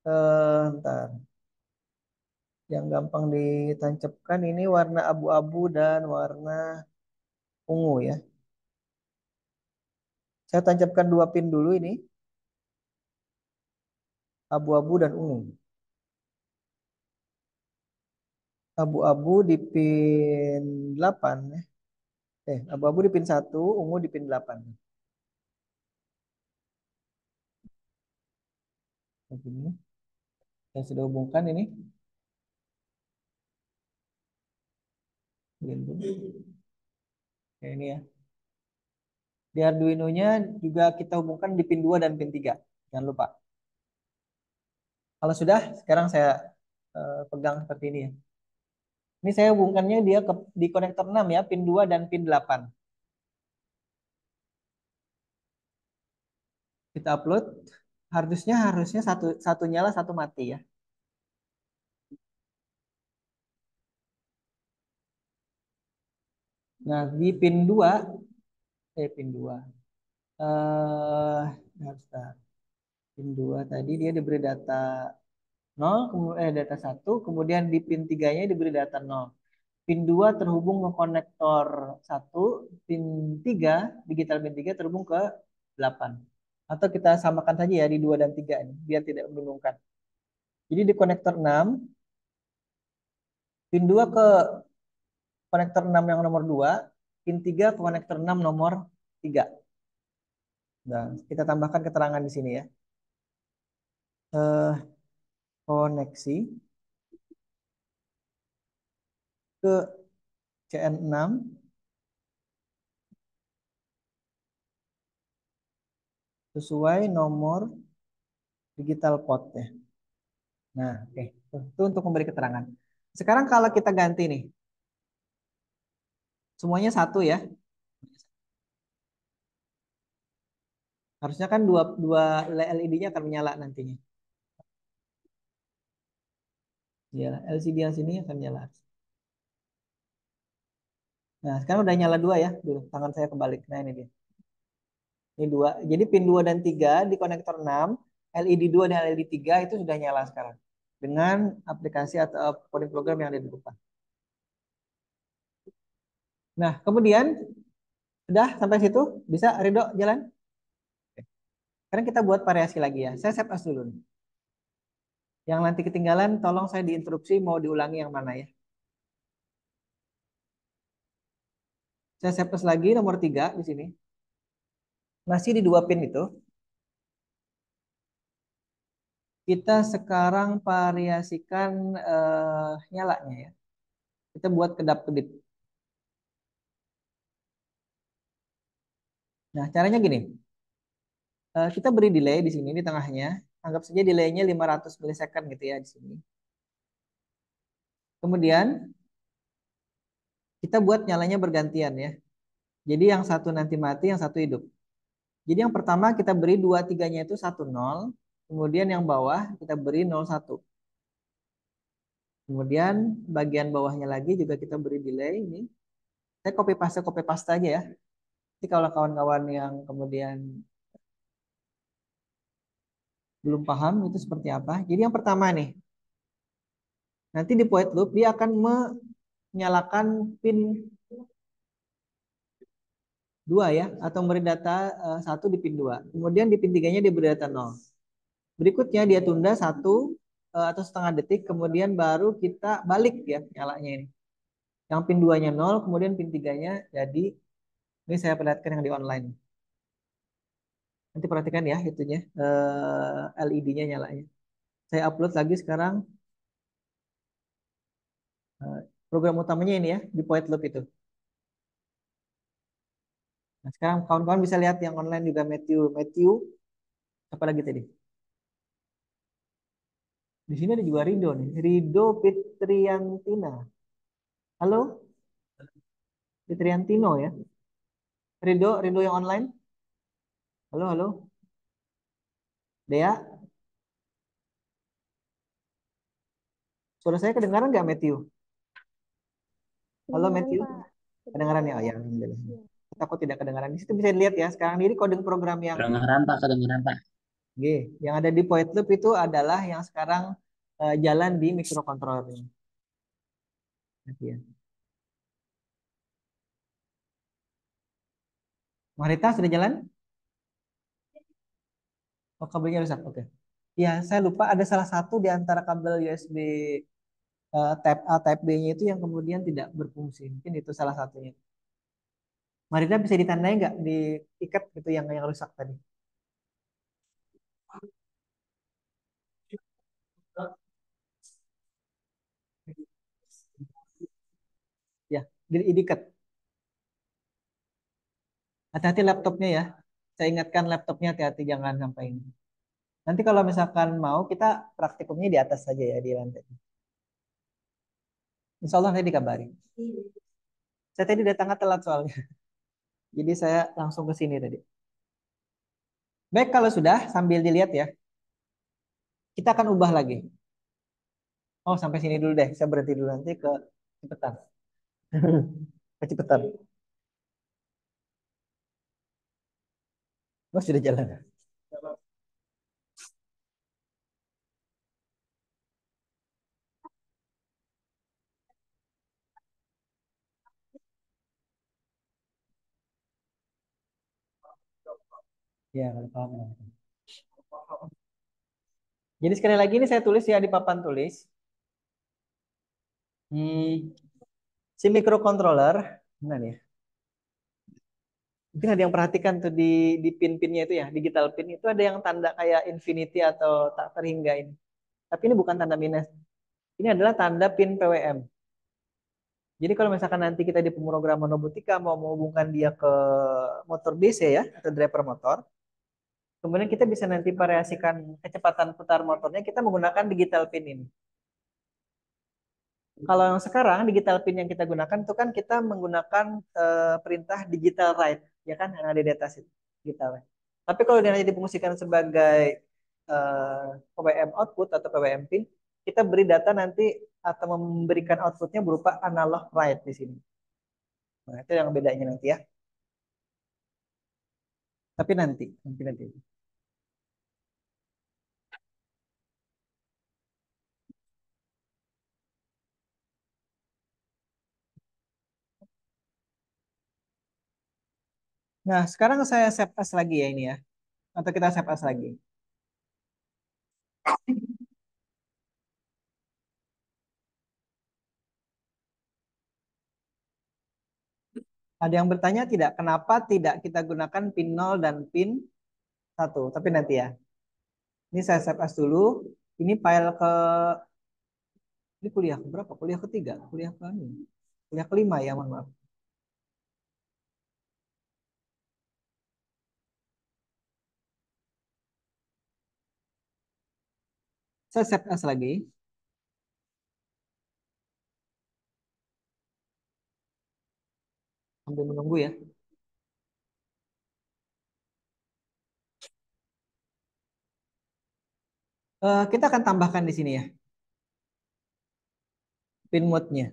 ntar, yang gampang ditancapkan ini warna abu-abu dan warna ungu ya. Saya tancapkan dua pin dulu ini, abu-abu dan ungu. Abu-abu di pin 8 ya. Abu-abu di pin 1, ungu di pin 8. Begini. Saya sudah hubungkan ini. Begini. Oke, ini ya. Di Arduino-nya juga kita hubungkan di pin 2 dan pin 3. Jangan lupa. Kalau sudah, sekarang saya pegang seperti ini ya. Ini saya hubungkannya dia di konektor 6 ya, pin 2 dan pin 8. Kita upload. Harusnya satu nyala, satu mati ya. Nah, di pin 2, pin 2. Harus pin 2 tadi dia diberi data 0, kemudian data 1, kemudian di pin 3-nya diberi data 0. Pin 2 terhubung ke konektor 1, pin 3, digital pin 3 terhubung ke 8. Atau kita samakan saja ya di 2 dan 3 ini, biar tidak membingungkan. Jadi di konektor 6, pin 2 ke konektor 6 yang nomor 2, pin 3 ke konektor 6 nomor 3. Nah, kita tambahkan keterangan di sini ya. Eh, Koneksi ke CN6 sesuai nomor digital port ya. Nah, oke. Itu untuk memberi keterangan. Sekarang kalau kita ganti nih, semuanya satu ya. Harusnya kan dua, dua LED-nya akan menyala nantinya. Ya, LCD yang sini akan nyala. Nah, sekarang udah nyala dua ya. Dulu, tangan saya kebalik. Nah, ini dia. Ini dua. Jadi pin 2 dan 3 di konektor 6, LED 2 dan LED 3 itu sudah nyala sekarang. Dengan aplikasi atau coding program yang ada di depan. Nah, kemudian sudah sampai situ. Bisa Ridho jalan? Sekarang kita buat variasi lagi ya. Saya save as dulu nih. Yang nanti ketinggalan, tolong saya diinstruksi mau diulangi yang mana ya. Saya save as lagi nomor 3 di sini. Masih di dua pin itu. Kita sekarang variasikan nyalanya ya. Kita buat kedap-kedip. Nah, caranya gini. Kita beri delay di sini di tengahnya. Anggap saja delaynya 500 milisecond gitu ya di sini. Kemudian kita buat nyalanya bergantian ya. Jadi yang satu nanti mati, yang satu hidup. Jadi yang pertama kita beri 2 3-nya itu 1 0. Kemudian yang bawah kita beri 0 1. Kemudian bagian bawahnya lagi juga kita beri delay ini. Saya copy paste aja ya. Jadi kalau kawan-kawan yang kemudian belum paham itu seperti apa. Jadi yang pertama nih, nanti di void loop dia akan menyalakan pin 2 ya, atau memberi data 1 di pin 2. Kemudian di pin 3-nya dia beri data 0. Berikutnya dia tunda 1 atau setengah detik, kemudian baru kita balik ya nyalanya ini. Yang pin 2-nya 0, kemudian pin 3-nya jadi, ini saya perlihatkan yang di online. Nanti perhatikan ya itunya LED-nya nyalanya. Saya upload lagi sekarang eh, program utamanya ini ya di Point Loop itu. Nah, sekarang kawan-kawan bisa lihat yang online juga Matthew. Matthew, apa lagi tadi? Di sini ada juga Rido nih. Rido Fitriantina. Halo, Fitriantino ya. Rido yang online. Halo, halo. Dea, suara saya kedengaran nggak Matthew? Halo Kedengaran Matthew, Pak, kedengaran kedengaran ya? Oh ya, kedengaran. alhamdulillah. Iya. Takut tidak kedengaran. Di situ bisa dilihat ya. Sekarang ini coding program yang Kedengeran Pak, kedengeran Pak. G, yang ada di Point Loop itu adalah yang sekarang jalan di microcontroller ini. Nanti ya. Marita sudah jalan? Oh, kabelnya rusak. Oke. Ya, saya lupa ada salah satu di antara kabel USB Type A, Type B-nya itu yang kemudian tidak berfungsi. Mungkin itu salah satunya. Marita bisa ditandai nggak diikat gitu yang rusak tadi? Ya, diikat. Hati-hati laptopnya ya. Saya ingatkan laptopnya hati-hati jangan sampai ini. Nanti kalau misalkan mau kita praktikumnya di atas saja ya di lantai. Insya Allah nanti dikabari. Saya tadi datangnya telat soalnya. Jadi saya langsung ke sini tadi. Baik kalau sudah sambil dilihat ya. Kita akan ubah lagi. Oh sampai sini dulu deh. Saya berhenti dulu nanti ke cepetan. Kecepatan. Oh sudah jalan. Ya kalau paham. Jadi sekali lagi ini saya tulis ya di papan tulis. Hmm, si microcontroller. Mana nih ya? Mungkin ada yang perhatikan tuh di pin-pinnya itu ya, digital pin itu ada yang tanda kayak infinity atau tak terhingga ini. Tapi ini bukan tanda minus. Ini adalah tanda pin PWM. Jadi kalau misalkan nanti kita di pemrograman robotika mau menghubungkan dia ke motor DC ya atau driver motor, kemudian kita bisa nanti variasikan kecepatan putar motornya kita menggunakan digital pin ini. Kalau yang sekarang digital pin yang kita gunakan itu kan kita menggunakan perintah digital write, ya kan yang ada di atas itu digital write. Tapi kalau dia nanti difungsikan sebagai PWM output atau PWM pin, kita beri data nanti atau memberikan outputnya berupa analog write di sini. Nah, itu yang bedanya nanti ya. Tapi nanti. Nah, sekarang saya save as lagi ya ini ya. Atau kita save as lagi. Ada yang bertanya tidak, kenapa tidak kita gunakan pin 0 dan pin 1? Tapi nanti ya. Ini saya save as dulu. Ini file ke ini kuliah ke berapa? Kuliah ketiga, kuliah ke ini. Kuliah kelima ya, mohon maaf. Saya save as lagi sambil menunggu ya. Kita akan tambahkan di sini ya, pin mode-nya.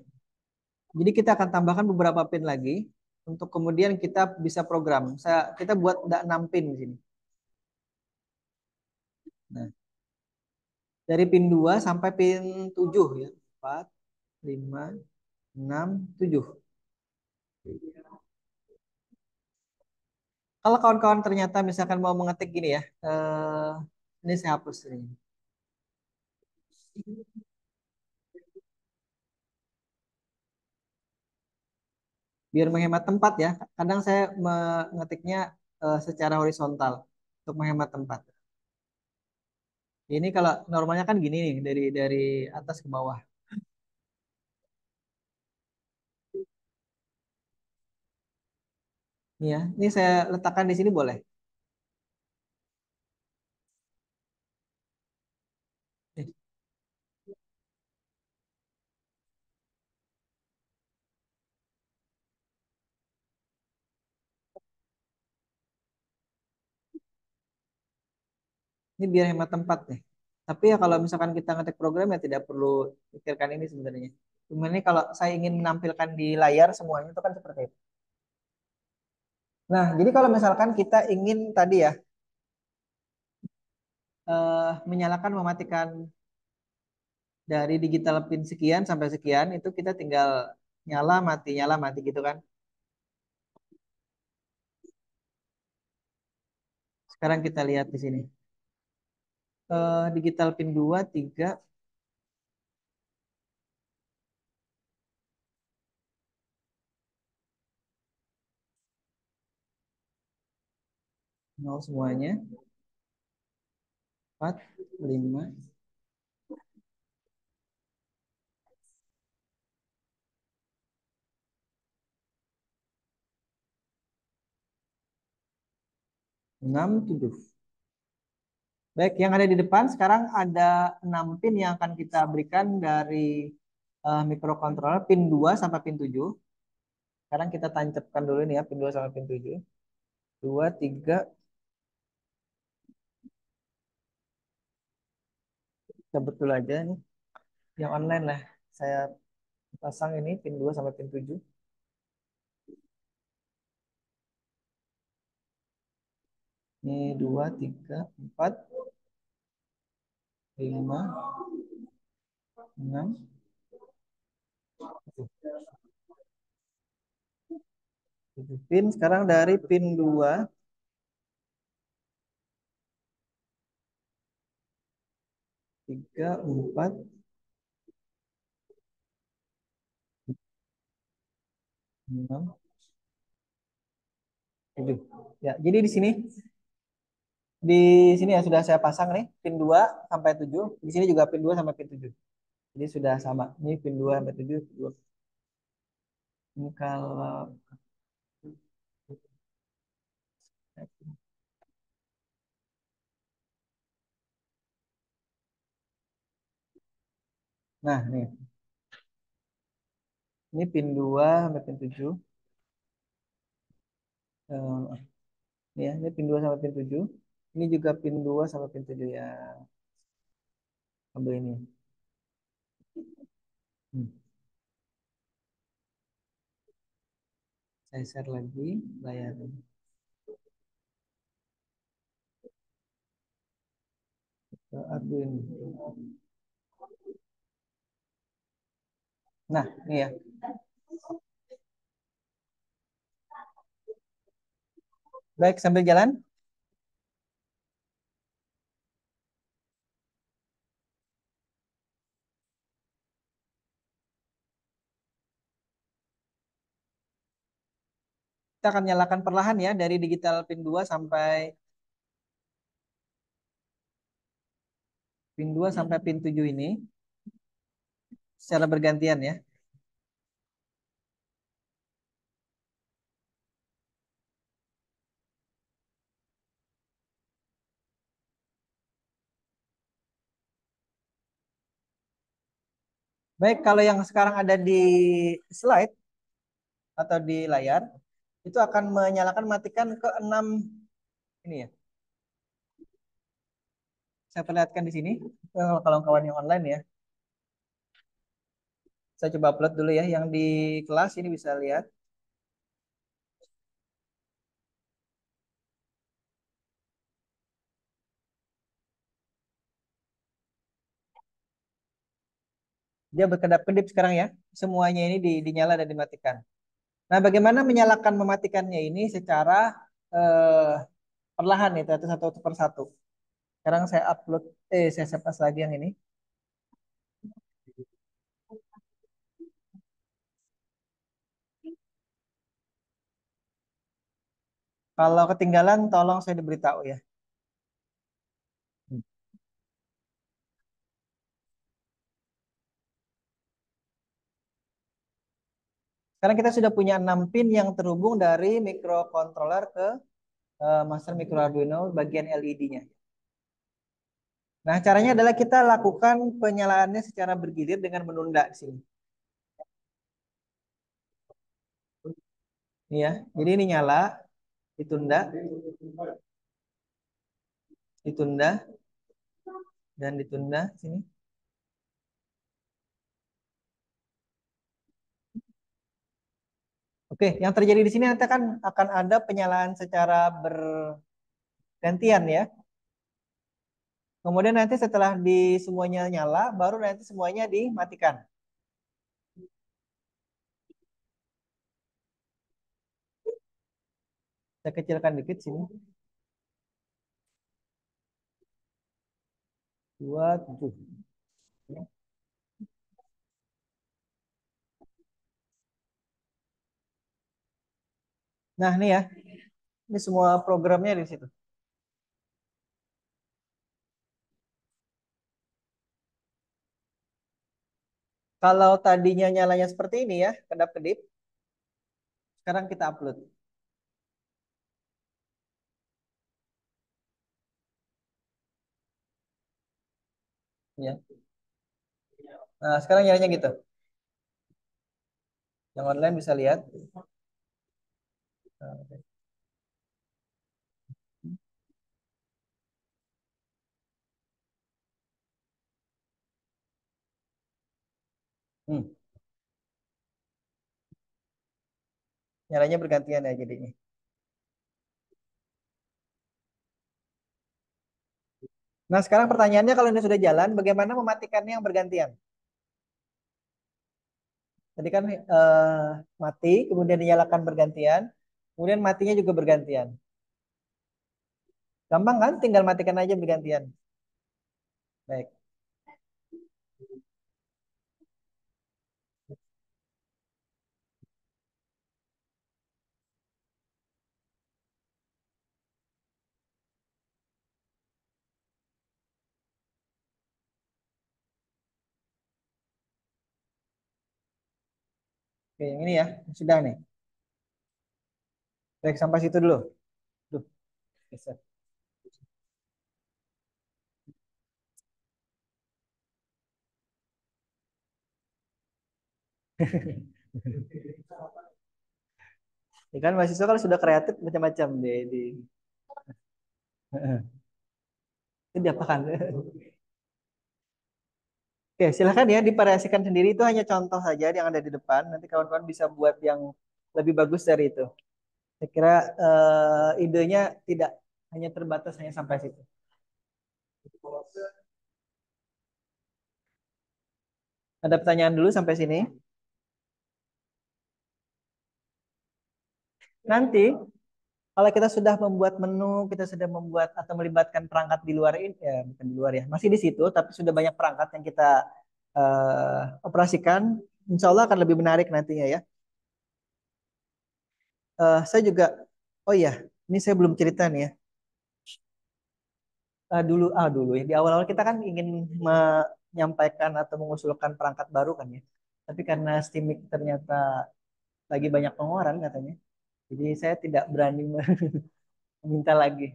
Jadi kita akan tambahkan beberapa pin lagi untuk kemudian kita bisa program. Kita buat ada 6 pin di sini. Nah, dari pin 2 sampai pin 7 ya. 4, 5, 6, 7. Kalau kawan-kawan ternyata misalkan mau mengetik gini ya, ini saya hapus ini. Biar menghemat tempat ya. Kadang saya mengetiknya secara horizontal. untuk menghemat tempat. Ini kalau normalnya kan gini nih dari atas ke bawah. Nih ya, ini saya letakkan di sini boleh. Eh, Ini biar hemat tempat nih. Tapi ya kalau misalkan kita ngetik program ya tidak perlu pikirkan ini sebenarnya. Cuma ini kalau saya ingin menampilkan di layar semuanya itu kan seperti itu. Nah, jadi kalau misalkan kita ingin tadi ya menyalakan mematikan dari digital pin sekian sampai sekian itu kita tinggal nyala mati gitu kan. Sekarang kita lihat di sini. Digital pin 2 3 0 semuanya 4 5 6 7. Baik, yang ada di depan sekarang ada 6 pin yang akan kita berikan dari microcontroller pin 2 sampai pin 7. Sekarang kita tancapkan dulu nih ya pin 2 sampai pin 7. 2 3 kita betul aja nih yang online lah. Saya pasang ini pin 2 sampai pin 7. Ini 2 3 4 5 6 7 pin. Sekarang dari pin 2 3 4 6 7. Ya, jadi di sini ya sudah saya pasang nih pin 2 sampai 7. Di sini juga pin 2 sampai pin 7. Jadi sudah sama. Ini pin 2 sampai 7. Ini kalau nah, nih. Ini pin 2 sampai pin 7. Ini ya, ini pin 2 sampai pin 7. Ini juga pin 2 sampai pin 7 ya. Ambil ini. Hmm. Saya share lagi layar ke Arduino. Nah, ini ya. Baik, sambil jalan. Kita akan nyalakan perlahan ya dari digital pin 2 sampai pin 2 sampai pin 7 ini secara bergantian ya. Baik, kalau yang sekarang ada di slide atau di layar itu akan menyalakan matikan ke 6 ini ya. Saya perlihatkan di sini kalau kawan yang online ya. Saya coba upload dulu ya yang di kelas ini bisa lihat. Dia berkedap-kedip sekarang ya. Semuanya ini dinyala dan dimatikan. Nah, bagaimana menyalakan mematikannya ini secara eh, perlahan itu satu per satu. Sekarang saya upload, saya sepas lagi yang ini. Kalau ketinggalan, tolong saya diberitahu ya. Sekarang kita sudah punya 6 pin yang terhubung dari microcontroller ke master micro Arduino bagian LED-nya. Nah, caranya adalah kita lakukan penyalaannya secara bergilir dengan menunda di sini. Ini ya. Jadi ini nyala, ditunda, ditunda, dan ditunda sini. Oke, yang terjadi di sini nanti akan ada penyalaan secara bergantian ya. Kemudian nanti setelah di semuanya nyala, baru nanti semuanya dimatikan. Saya kecilkan dikit sini. 27. Nah, ini ya. Ini semua programnya di situ. Kalau tadinya nyalanya seperti ini ya, kedap-kedip. Sekarang kita upload. Ya. Nah, sekarang nyalanya gitu. Yang online bisa lihat. Hmm. Nyalanya bergantian ya jadinya. Nah, sekarang pertanyaannya kalau ini sudah jalan, bagaimana mematikannya yang bergantian? Tadi kan mati, kemudian dinyalakan bergantian, kemudian matinya juga bergantian. Gampang kan? Tinggal matikan aja bergantian. Baik. Oke, yang ini ya. Sudah nih. Baik, sampai situ dulu. Duh, geser. Ya kan mahasiswa kalau sudah kreatif macam-macam di itu diapakan? Oke, silahkan ya divariasikan sendiri. Itu hanya contoh saja yang ada di depan. Nanti kawan-kawan bisa buat yang lebih bagus dari itu. Saya kira idenya tidak hanya terbatas hanya sampai situ. Ada pertanyaan dulu sampai sini. Nanti kalau kita sudah membuat menu, kita sudah membuat atau melibatkan perangkat di luar ini, ya bukan di luar ya, masih di situ, tapi sudah banyak perangkat yang kita operasikan, insya Allah akan lebih menarik nantinya ya. Saya juga, oh iya, ini saya belum cerita nih ya. Dulu ya di awal-awal kita kan ingin menyampaikan atau mengusulkan perangkat baru kan ya. Tapi karena Steamik ternyata lagi banyak pengeluaran katanya, jadi saya tidak berani meminta lagi.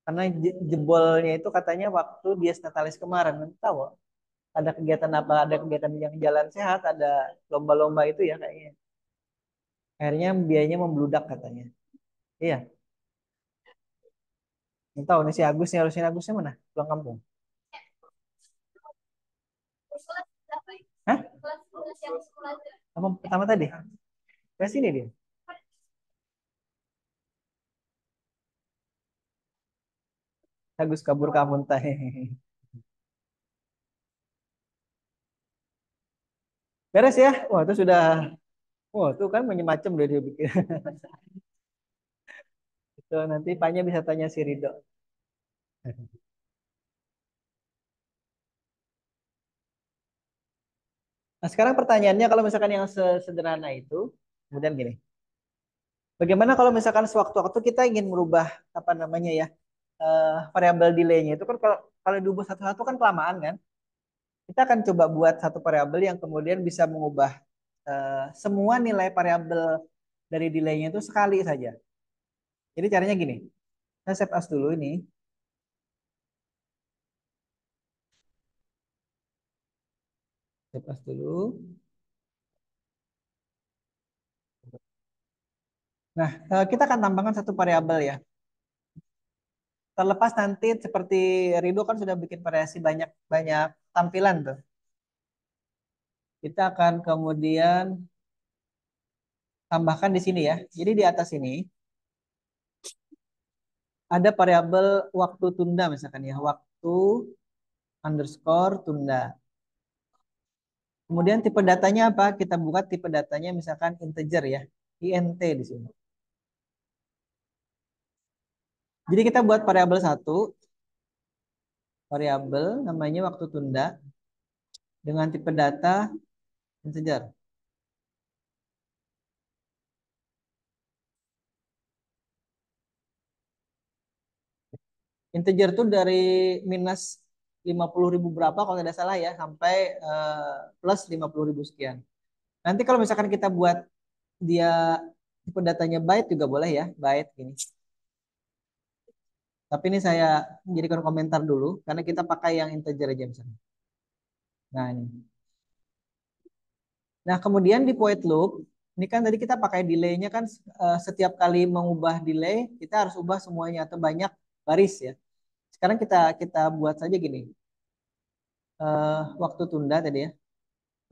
Karena jebolnya itu katanya waktu Dies Natalis kemarin, nanti tahu ada kegiatan apa, ada kegiatan yang jalan sehat, ada lomba-lomba itu ya kayaknya. Akhirnya biayanya membludak katanya. Iya, nggak tahu nih si Agus nih harusnya Agusnya mana? Pulang kampung. Hah? Apa pertama tadi? Ke sini dia. Agus kabur kampung teh. Beres ya? Wah, itu sudah. Wah, itu kan macam-macam udah dia bikin. Itu nanti Paknya bisa tanya si Rido. Nah, sekarang pertanyaannya kalau misalkan yang sederhana itu, kemudian gini. Bagaimana kalau misalkan sewaktu-waktu kita ingin merubah apa namanya ya variabel delay-nya itu kan kalau diubah satu-satu kan kelamaan kan. Kita akan coba buat satu variabel yang kemudian bisa mengubah semua nilai variabel dari delay-nya itu sekali saja. Jadi caranya gini, saya save as dulu ini. Save as dulu. Nah, kita akan tambahkan satu variabel ya. Terlepas nanti seperti Rido kan sudah bikin variasi banyak-banyak tampilan tuh. Kita akan kemudian tambahkan di sini ya. Jadi di atas ini ada variabel waktu tunda misalkan ya, waktu underscore tunda. Kemudian tipe datanya apa? Kita buat tipe datanya misalkan integer ya, int di sini. Jadi kita buat variabel satu, variabel namanya waktu tunda dengan tipe data integer. Integer tuh dari minus 50.000 berapa kalau tidak salah ya sampai plus 50.000 sekian. Nanti kalau misalkan kita buat dia tipe datanya byte juga boleh ya, byte gini. Tapi ini saya jadikan komentar dulu karena kita pakai yang integer aja misalnya. Nah ini. Nah kemudian di void loop ini kan tadi kita pakai delay-nya kan setiap kali mengubah delay kita harus ubah semuanya atau banyak baris ya. Sekarang kita kita buat saja gini. Waktu tunda tadi ya.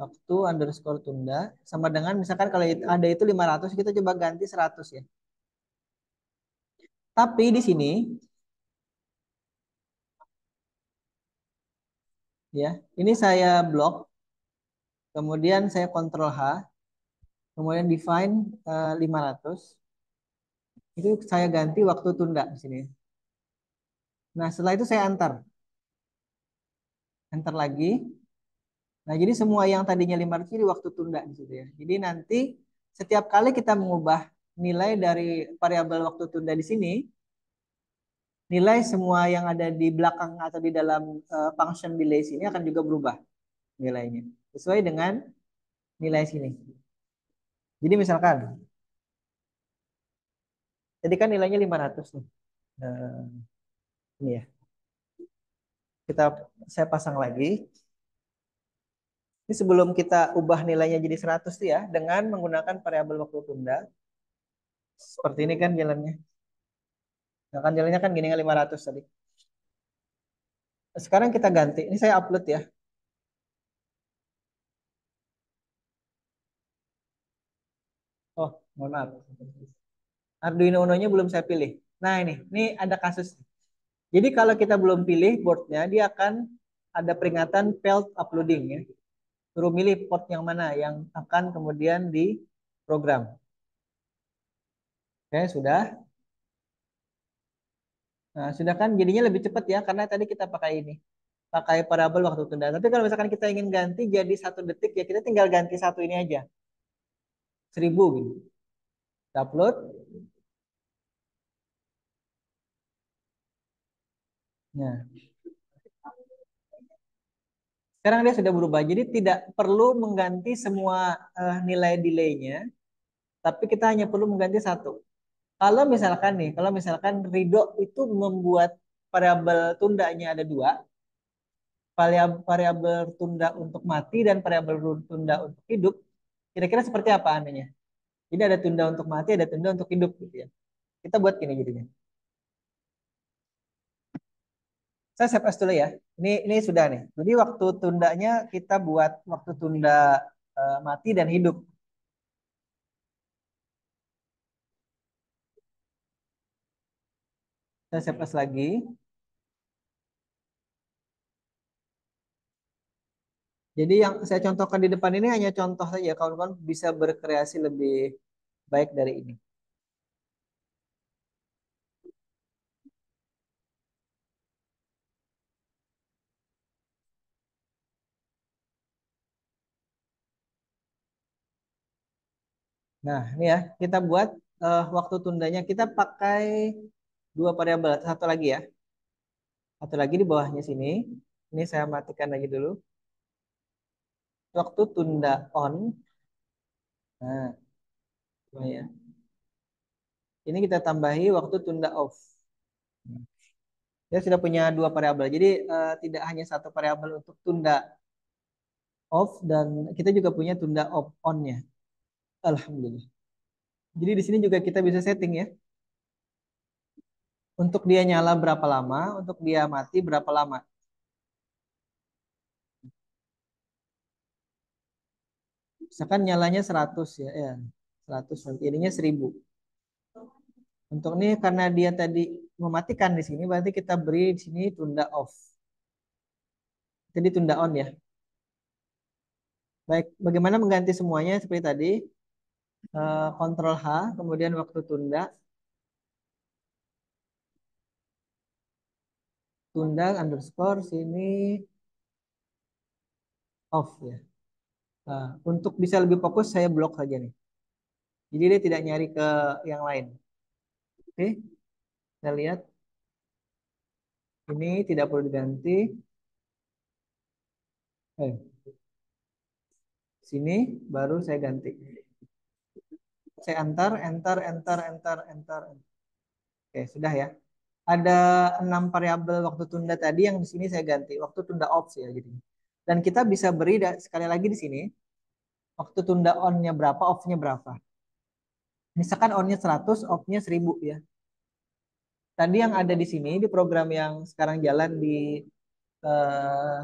Waktu underscore tunda sama dengan misalkan kalau ada itu 500 kita coba ganti 100 ya. Tapi di sini ya, ini saya blok, kemudian saya kontrol H, kemudian define 500. Itu saya ganti waktu tunda di sini. Nah, setelah itu saya antar. Enter lagi. Nah, jadi semua yang tadinya 500 jadi waktu tunda di situ ya. Jadi nanti setiap kali kita mengubah nilai dari variabel waktu tunda di sini, nilai semua yang ada di belakang atau di dalam function delay sini akan juga berubah nilainya. Sesuai dengan nilai sini. Jadi misalkan, tadi kan nilainya 500 nih. Ini ya. Saya pasang lagi. Ini sebelum kita ubah nilainya jadi 100 tuh ya, dengan menggunakan variabel waktu tunda. Seperti ini kan jalannya. Nah, kan jalannya kan gini kan 500 tadi. Sekarang kita ganti. Ini saya upload ya. Oh, mohon maaf. Arduino Uno-nya belum saya pilih. Nah, ini ada kasus. Jadi kalau kita belum pilih boardnya, dia akan ada peringatan failed uploading ya. Suruh milih port yang mana yang akan kemudian diprogram. Oke, sudah. Nah, sudah kan jadinya lebih cepat ya karena tadi kita pakai ini. Pakai parabel waktu tunda. Tapi kalau misalkan kita ingin ganti jadi 1 detik ya kita tinggal ganti satu ini aja. 1000 gitu. Kita upload. Nah, sekarang dia sudah berubah. Jadi tidak perlu mengganti semua nilai delay-nya, tapi kita hanya perlu mengganti satu. Kalau misalkan Ridho itu membuat variabel tundanya ada dua, variabel tunda untuk mati dan variabel tunda untuk hidup, kira-kira seperti apa anehnya? Jadi ada tunda untuk mati, ada tunda untuk hidup gitu ya. Kita buat gini jadinya. Saya save as dulu ya. Ini sudah nih. Jadi waktu tundanya kita buat waktu tunda mati dan hidup. Saya save as lagi. Jadi yang saya contohkan di depan ini hanya contoh saja. Kawan-kawan bisa berkreasi lebih baik dari ini. Nah, ini ya, kita buat waktu tundanya kita pakai dua variabel. Satu lagi ya. Satu lagi di bawahnya sini. Ini saya matikan lagi dulu. Waktu tunda on. Nah, oh ya. Ini kita tambahi waktu tunda off. Dia sudah punya dua variabel. Jadi tidak hanya satu variabel untuk tunda off dan kita juga punya tunda off on-nya. Alhamdulillah. Jadi di sini juga kita bisa setting ya. Untuk dia nyala berapa lama, untuk dia mati berapa lama. Misalkan nyalanya 100 ya, 100 nanti ininya 1000. Untuk ini karena dia tadi mematikan di sini berarti kita beri di sini tunda off. Jadi tunda on ya. Baik, bagaimana mengganti semuanya seperti tadi? Kontrol H, kemudian waktu tunda, tunda underscore sini off ya. Nah, untuk bisa lebih fokus saya blok saja nih. Jadi dia tidak nyari ke yang lain. Oke, kita lihat ini tidak perlu diganti. Sini baru saya ganti. Saya enter, enter, enter, enter, enter. Oke, sudah ya. Ada 6 variabel waktu tunda tadi yang di sini saya ganti. Waktu tunda off ya gitu. Dan kita bisa beri sekali lagi di sini. Waktu tunda on-nya berapa, off-nya berapa. Misalkan on-nya 100, off-nya 1000 ya. Tadi yang ada di sini, di program yang sekarang jalan di eh,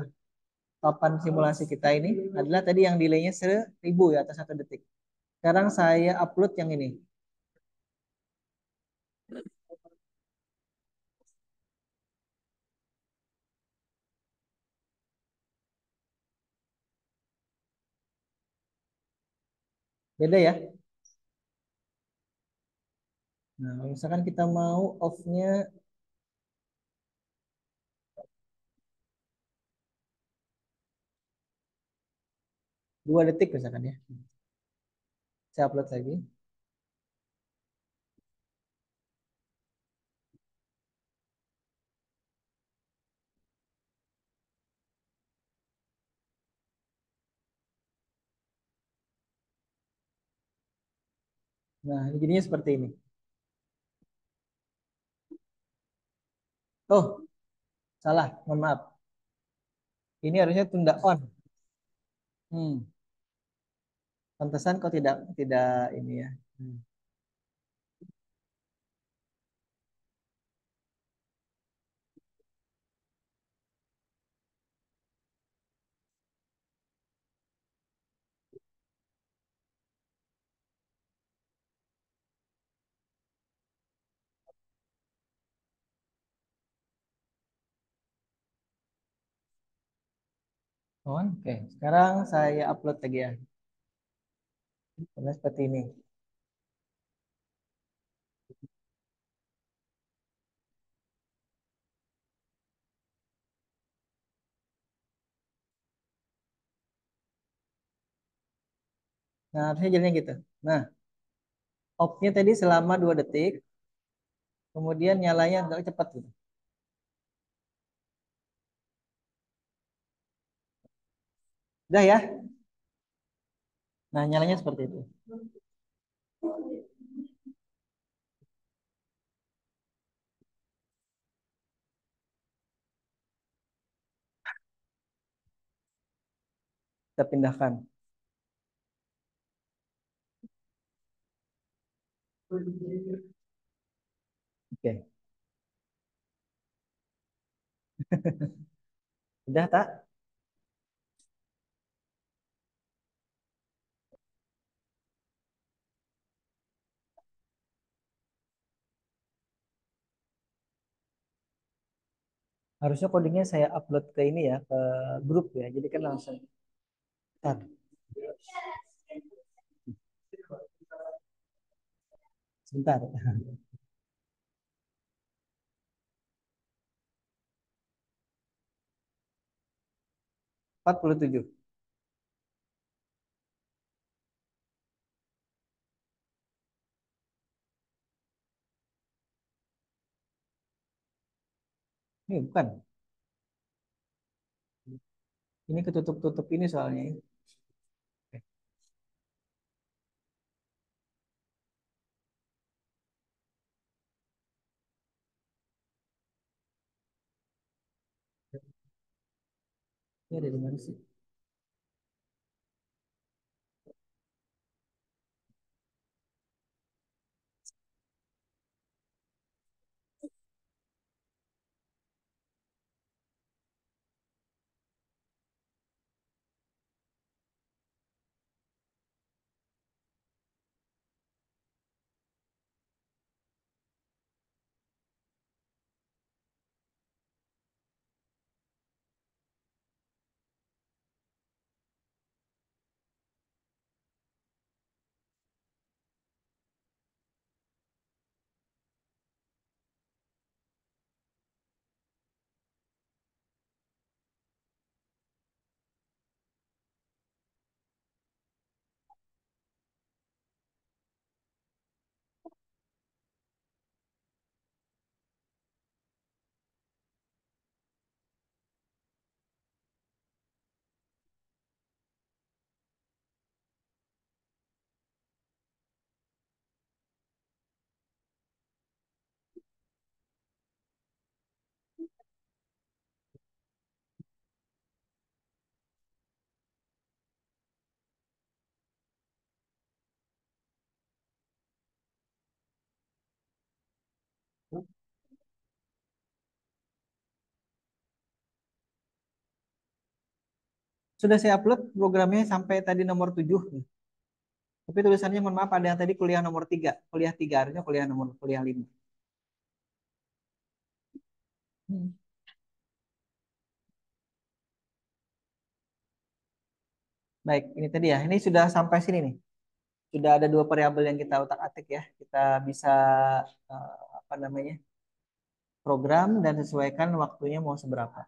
papan simulasi kita ini, adalah tadi yang delay-nya 1000 ya, atau 1 detik. Sekarang saya upload yang ini. Beda ya. Nah, misalkan kita mau off-nya 2 detik misalkan ya. Saya upload lagi. Nah, ini jadinya seperti ini. Oh, salah. Mohon maaf. Ini harusnya tunda on. Hmm, Pantesan kok tidak tidak ini ya. Hmm. On. Oke, sekarang saya upload lagi ya. Nah, seperti ini. Nah, harusnya jadinya gitu. Nah, off-nya tadi selama 2 detik, kemudian nyalanya agak cepat gitu. Udah ya. Nah, nyalanya seperti itu. Kita pindahkan. Oke. Udah tak? Harusnya codingnya saya upload ke ini ya, ke grup ya. Jadi kan langsung. Bentar, sebentar. 47. Ini bukan. Ini ketutup-tutup ini soalnya. Ini ada di mana sih? Sudah saya upload programnya sampai tadi nomor 7. Tapi tulisannya mohon maaf ada yang tadi kuliah nomor 3. Kuliah 3 harusnya kuliah 5. Hmm. Baik, ini tadi ya. Ini sudah sampai sini nih. Sudah ada dua variabel yang kita utak-atik ya. Kita bisa apa namanya? Program dan sesuaikan waktunya mau seberapa.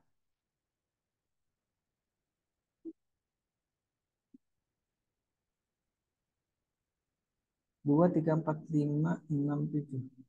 2 3 4 5 6 7.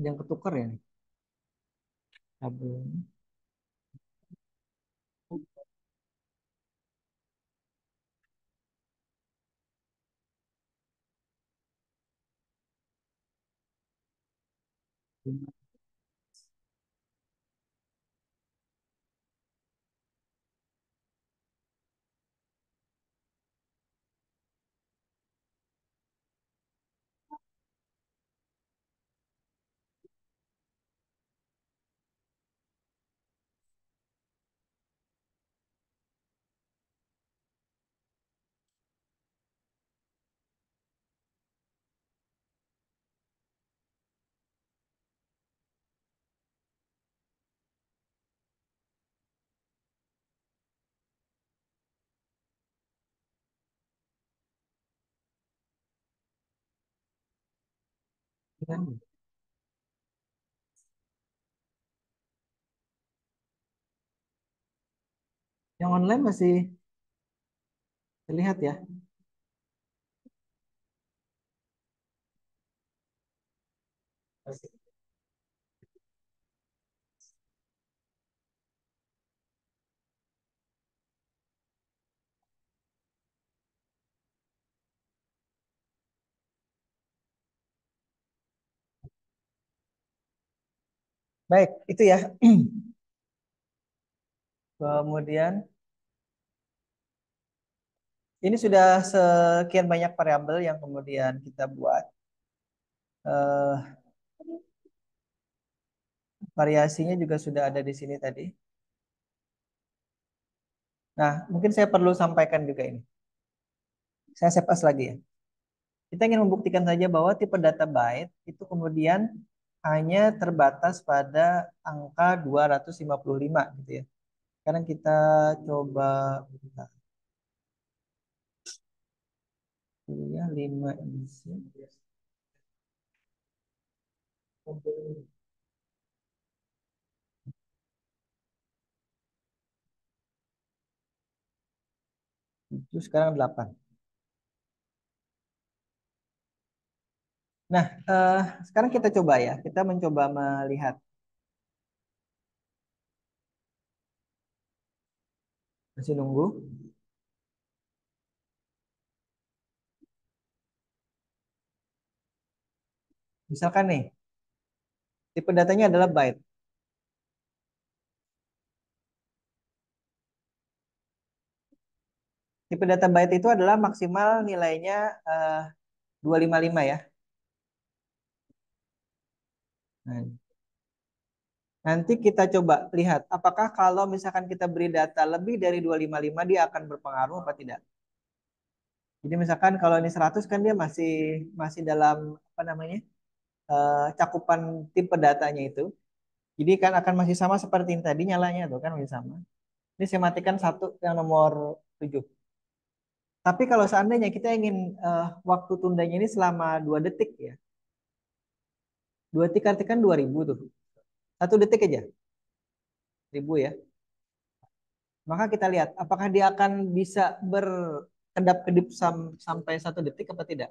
Yang ketukar ya nih. Tabung. Yang online masih terlihat ya. Baik, itu ya. Kemudian ini sudah sekian banyak variabel yang kemudian kita buat. Eh, variasinya juga sudah ada di sini tadi. Nah, mungkin saya perlu sampaikan juga ini. Saya save as lagi ya. Kita ingin membuktikan saja bahwa tipe data byte itu kemudian hanya terbatas pada angka 255 gitu ya. Sekarang kita coba kuliah 5 edisi. Itu sekarang 8. Nah, sekarang kita coba ya. Kita mencoba melihat. Masih nunggu. Misalkan nih, tipe datanya adalah byte. Tipe data byte itu adalah maksimal nilainya eh, 255 ya. Nah, nanti kita coba lihat apakah kalau misalkan kita beri data lebih dari 255 dia akan berpengaruh apa tidak. Jadi misalkan kalau ini 100 kan dia masih masih dalam apa namanya? Cakupan tipe datanya itu. Jadi kan akan masih sama seperti yang tadi nyalanya tuh kan masih sama. Ini saya matikan satu yang nomor 7. Tapi kalau seandainya kita ingin waktu tundanya ini selama 2 detik ya. 2 detik artikan 2000 tuh. 1 detik aja, 1000 ya. Maka kita lihat apakah dia akan bisa berkedap-kedip sampai 1 detik apa tidak.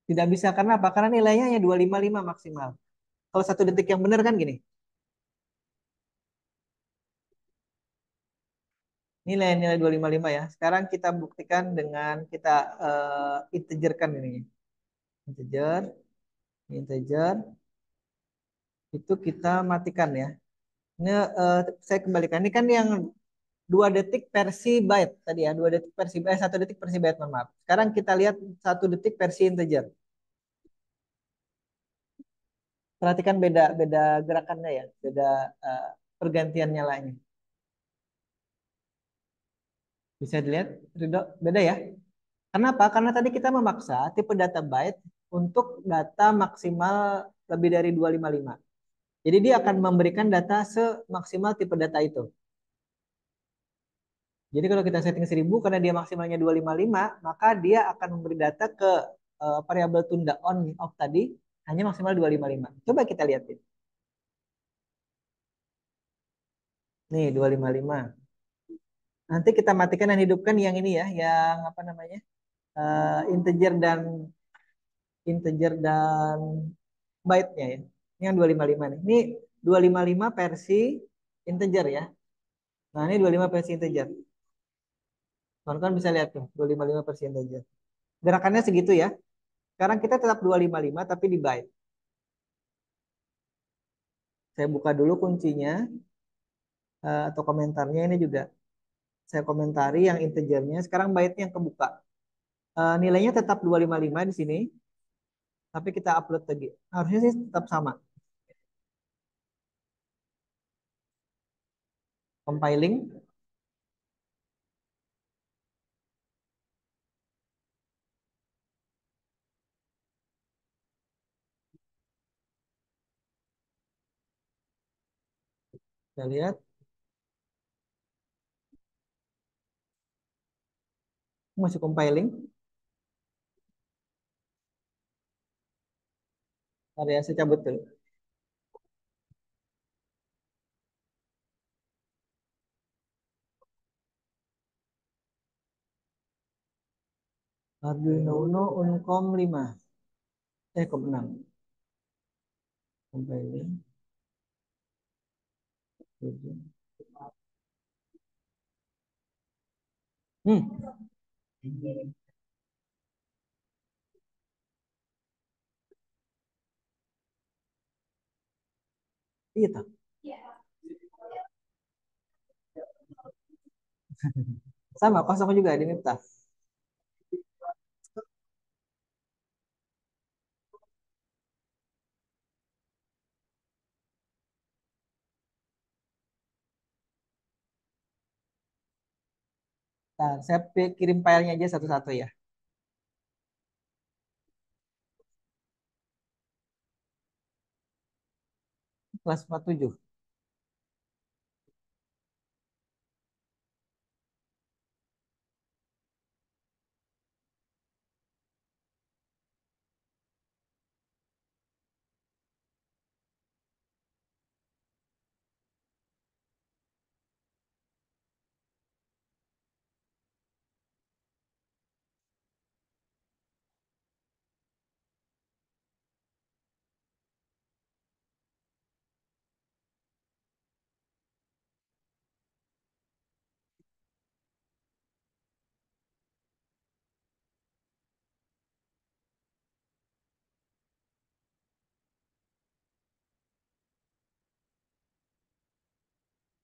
Tidak bisa karena apa? Karena nilainya hanya 255 maksimal. Kalau 1 detik yang benar kan gini. Nilai-nilai 255 ya. Sekarang kita buktikan dengan kita integerkan ini. Integer, integer itu kita matikan ya. Ini saya kembalikan. Ini kan yang 2 detik versi byte tadi ya. 2 detik versi byte, 1 detik versi byte, mohon maaf. Sekarang kita lihat 1 detik versi integer. Perhatikan beda beda gerakannya ya, beda eh, pergantian nyalanya. Bisa dilihat, Ridho, beda ya. Kenapa? Karena tadi kita memaksa tipe data byte untuk data maksimal lebih dari 255. Jadi dia akan memberikan data semaksimal tipe data itu. Jadi kalau kita setting 1000 karena dia maksimalnya 255, maka dia akan memberi data ke variabel tunda on off tadi hanya maksimal 255. Coba kita lihatin. Nih 255. Nanti kita matikan dan hidupkan yang ini ya, yang apa namanya? Integer dan byte-nya ya. Ini yang 255 nih. Ini 255 versi integer ya. Nah, ini 25 versi integer. Teman-teman bisa lihat tuh, 255 versi integer. Gerakannya segitu ya. Sekarang kita tetap 255 tapi di byte. Saya buka dulu kuncinya atau komentarnya ini juga. Saya komentari yang integernya. Sekarang byte-nya yang kebuka. Nilainya tetap 255 di sini, tapi kita upload lagi. Harusnya sih tetap sama. Compiling, kita lihat masih compiling. Ada yang saya cabut dulu. Arduino Uno Uncom 5. Com 6. Compiling. Hmm, iya tak. Sama, kosong juga di Miftah. Nah, saya kirim filenya aja satu-satu ya. kelas 47.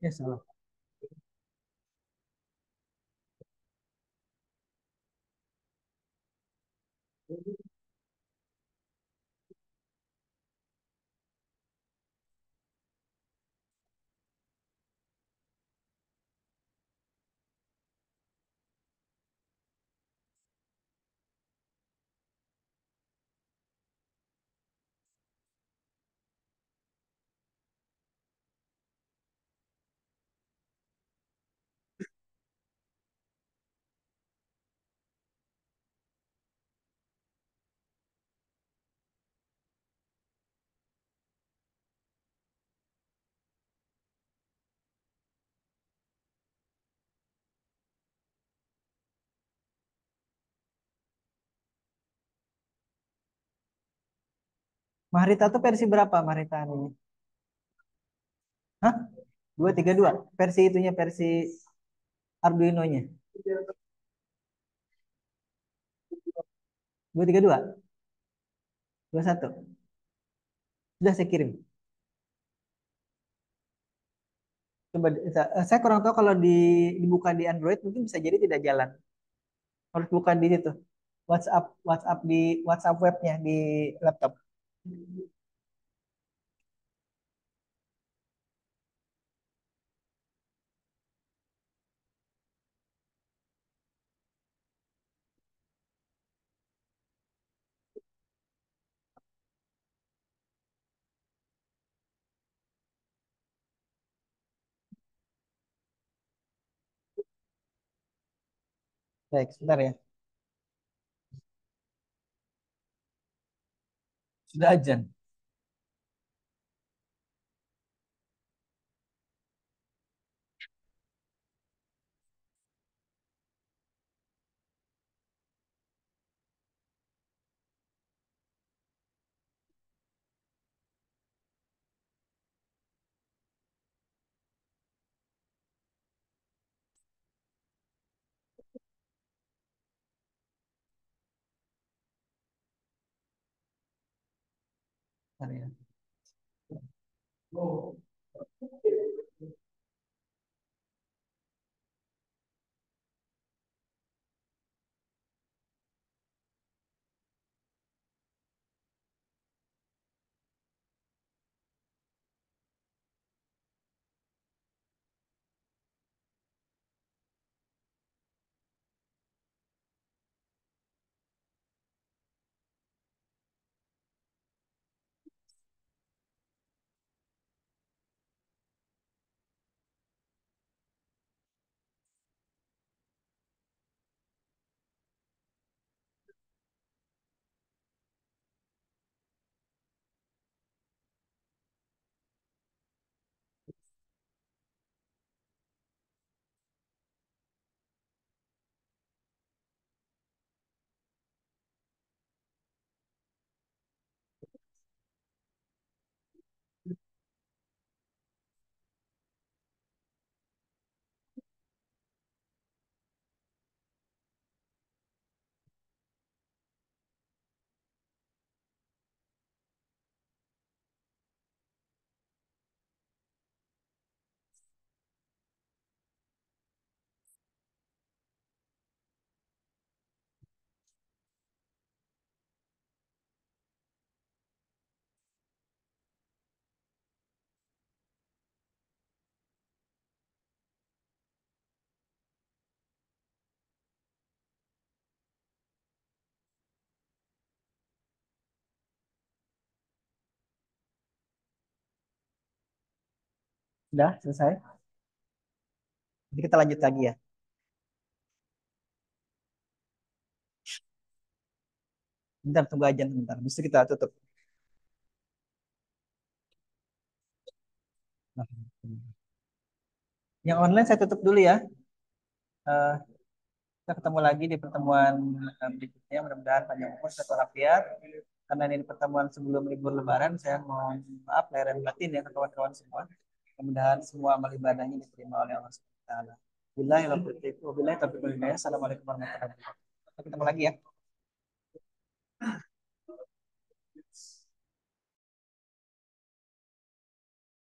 Ya salah. Mahrita tuh versi berapa Mahrita ini? Hah? 232. Versi itunya versi Arduino-nya. 232, 21. Sudah saya kirim. Coba saya kurang tahu kalau dibuka di Android mungkin bisa jadi tidak jalan. Harus buka di situ. WhatsApp WhatsApp di WhatsApp webnya di laptop. Baik, sebentar ya. Sudah ajan. Sebentar ya. Sudah selesai. Jadi kita lanjut lagi ya. Bentar tunggu aja bentar. Bisa kita tutup. Nah, yang online saya tutup dulu ya. Eh, kita ketemu lagi di pertemuan berikutnya. Mudah-mudahan panjang umur sehat walafiat. Karena ini pertemuan sebelum libur Lebaran, saya mohon maaf lahir dan batin ya ke kawan-kawan semua. Mudah-mudahan semua amal ibadahnya diterima oleh Allah Subhanahu wa taala. Wabillahi taufiq wal hidayah. Assalamualaikum warahmatullahi wabarakatuh. Kita ketemu lagi ya.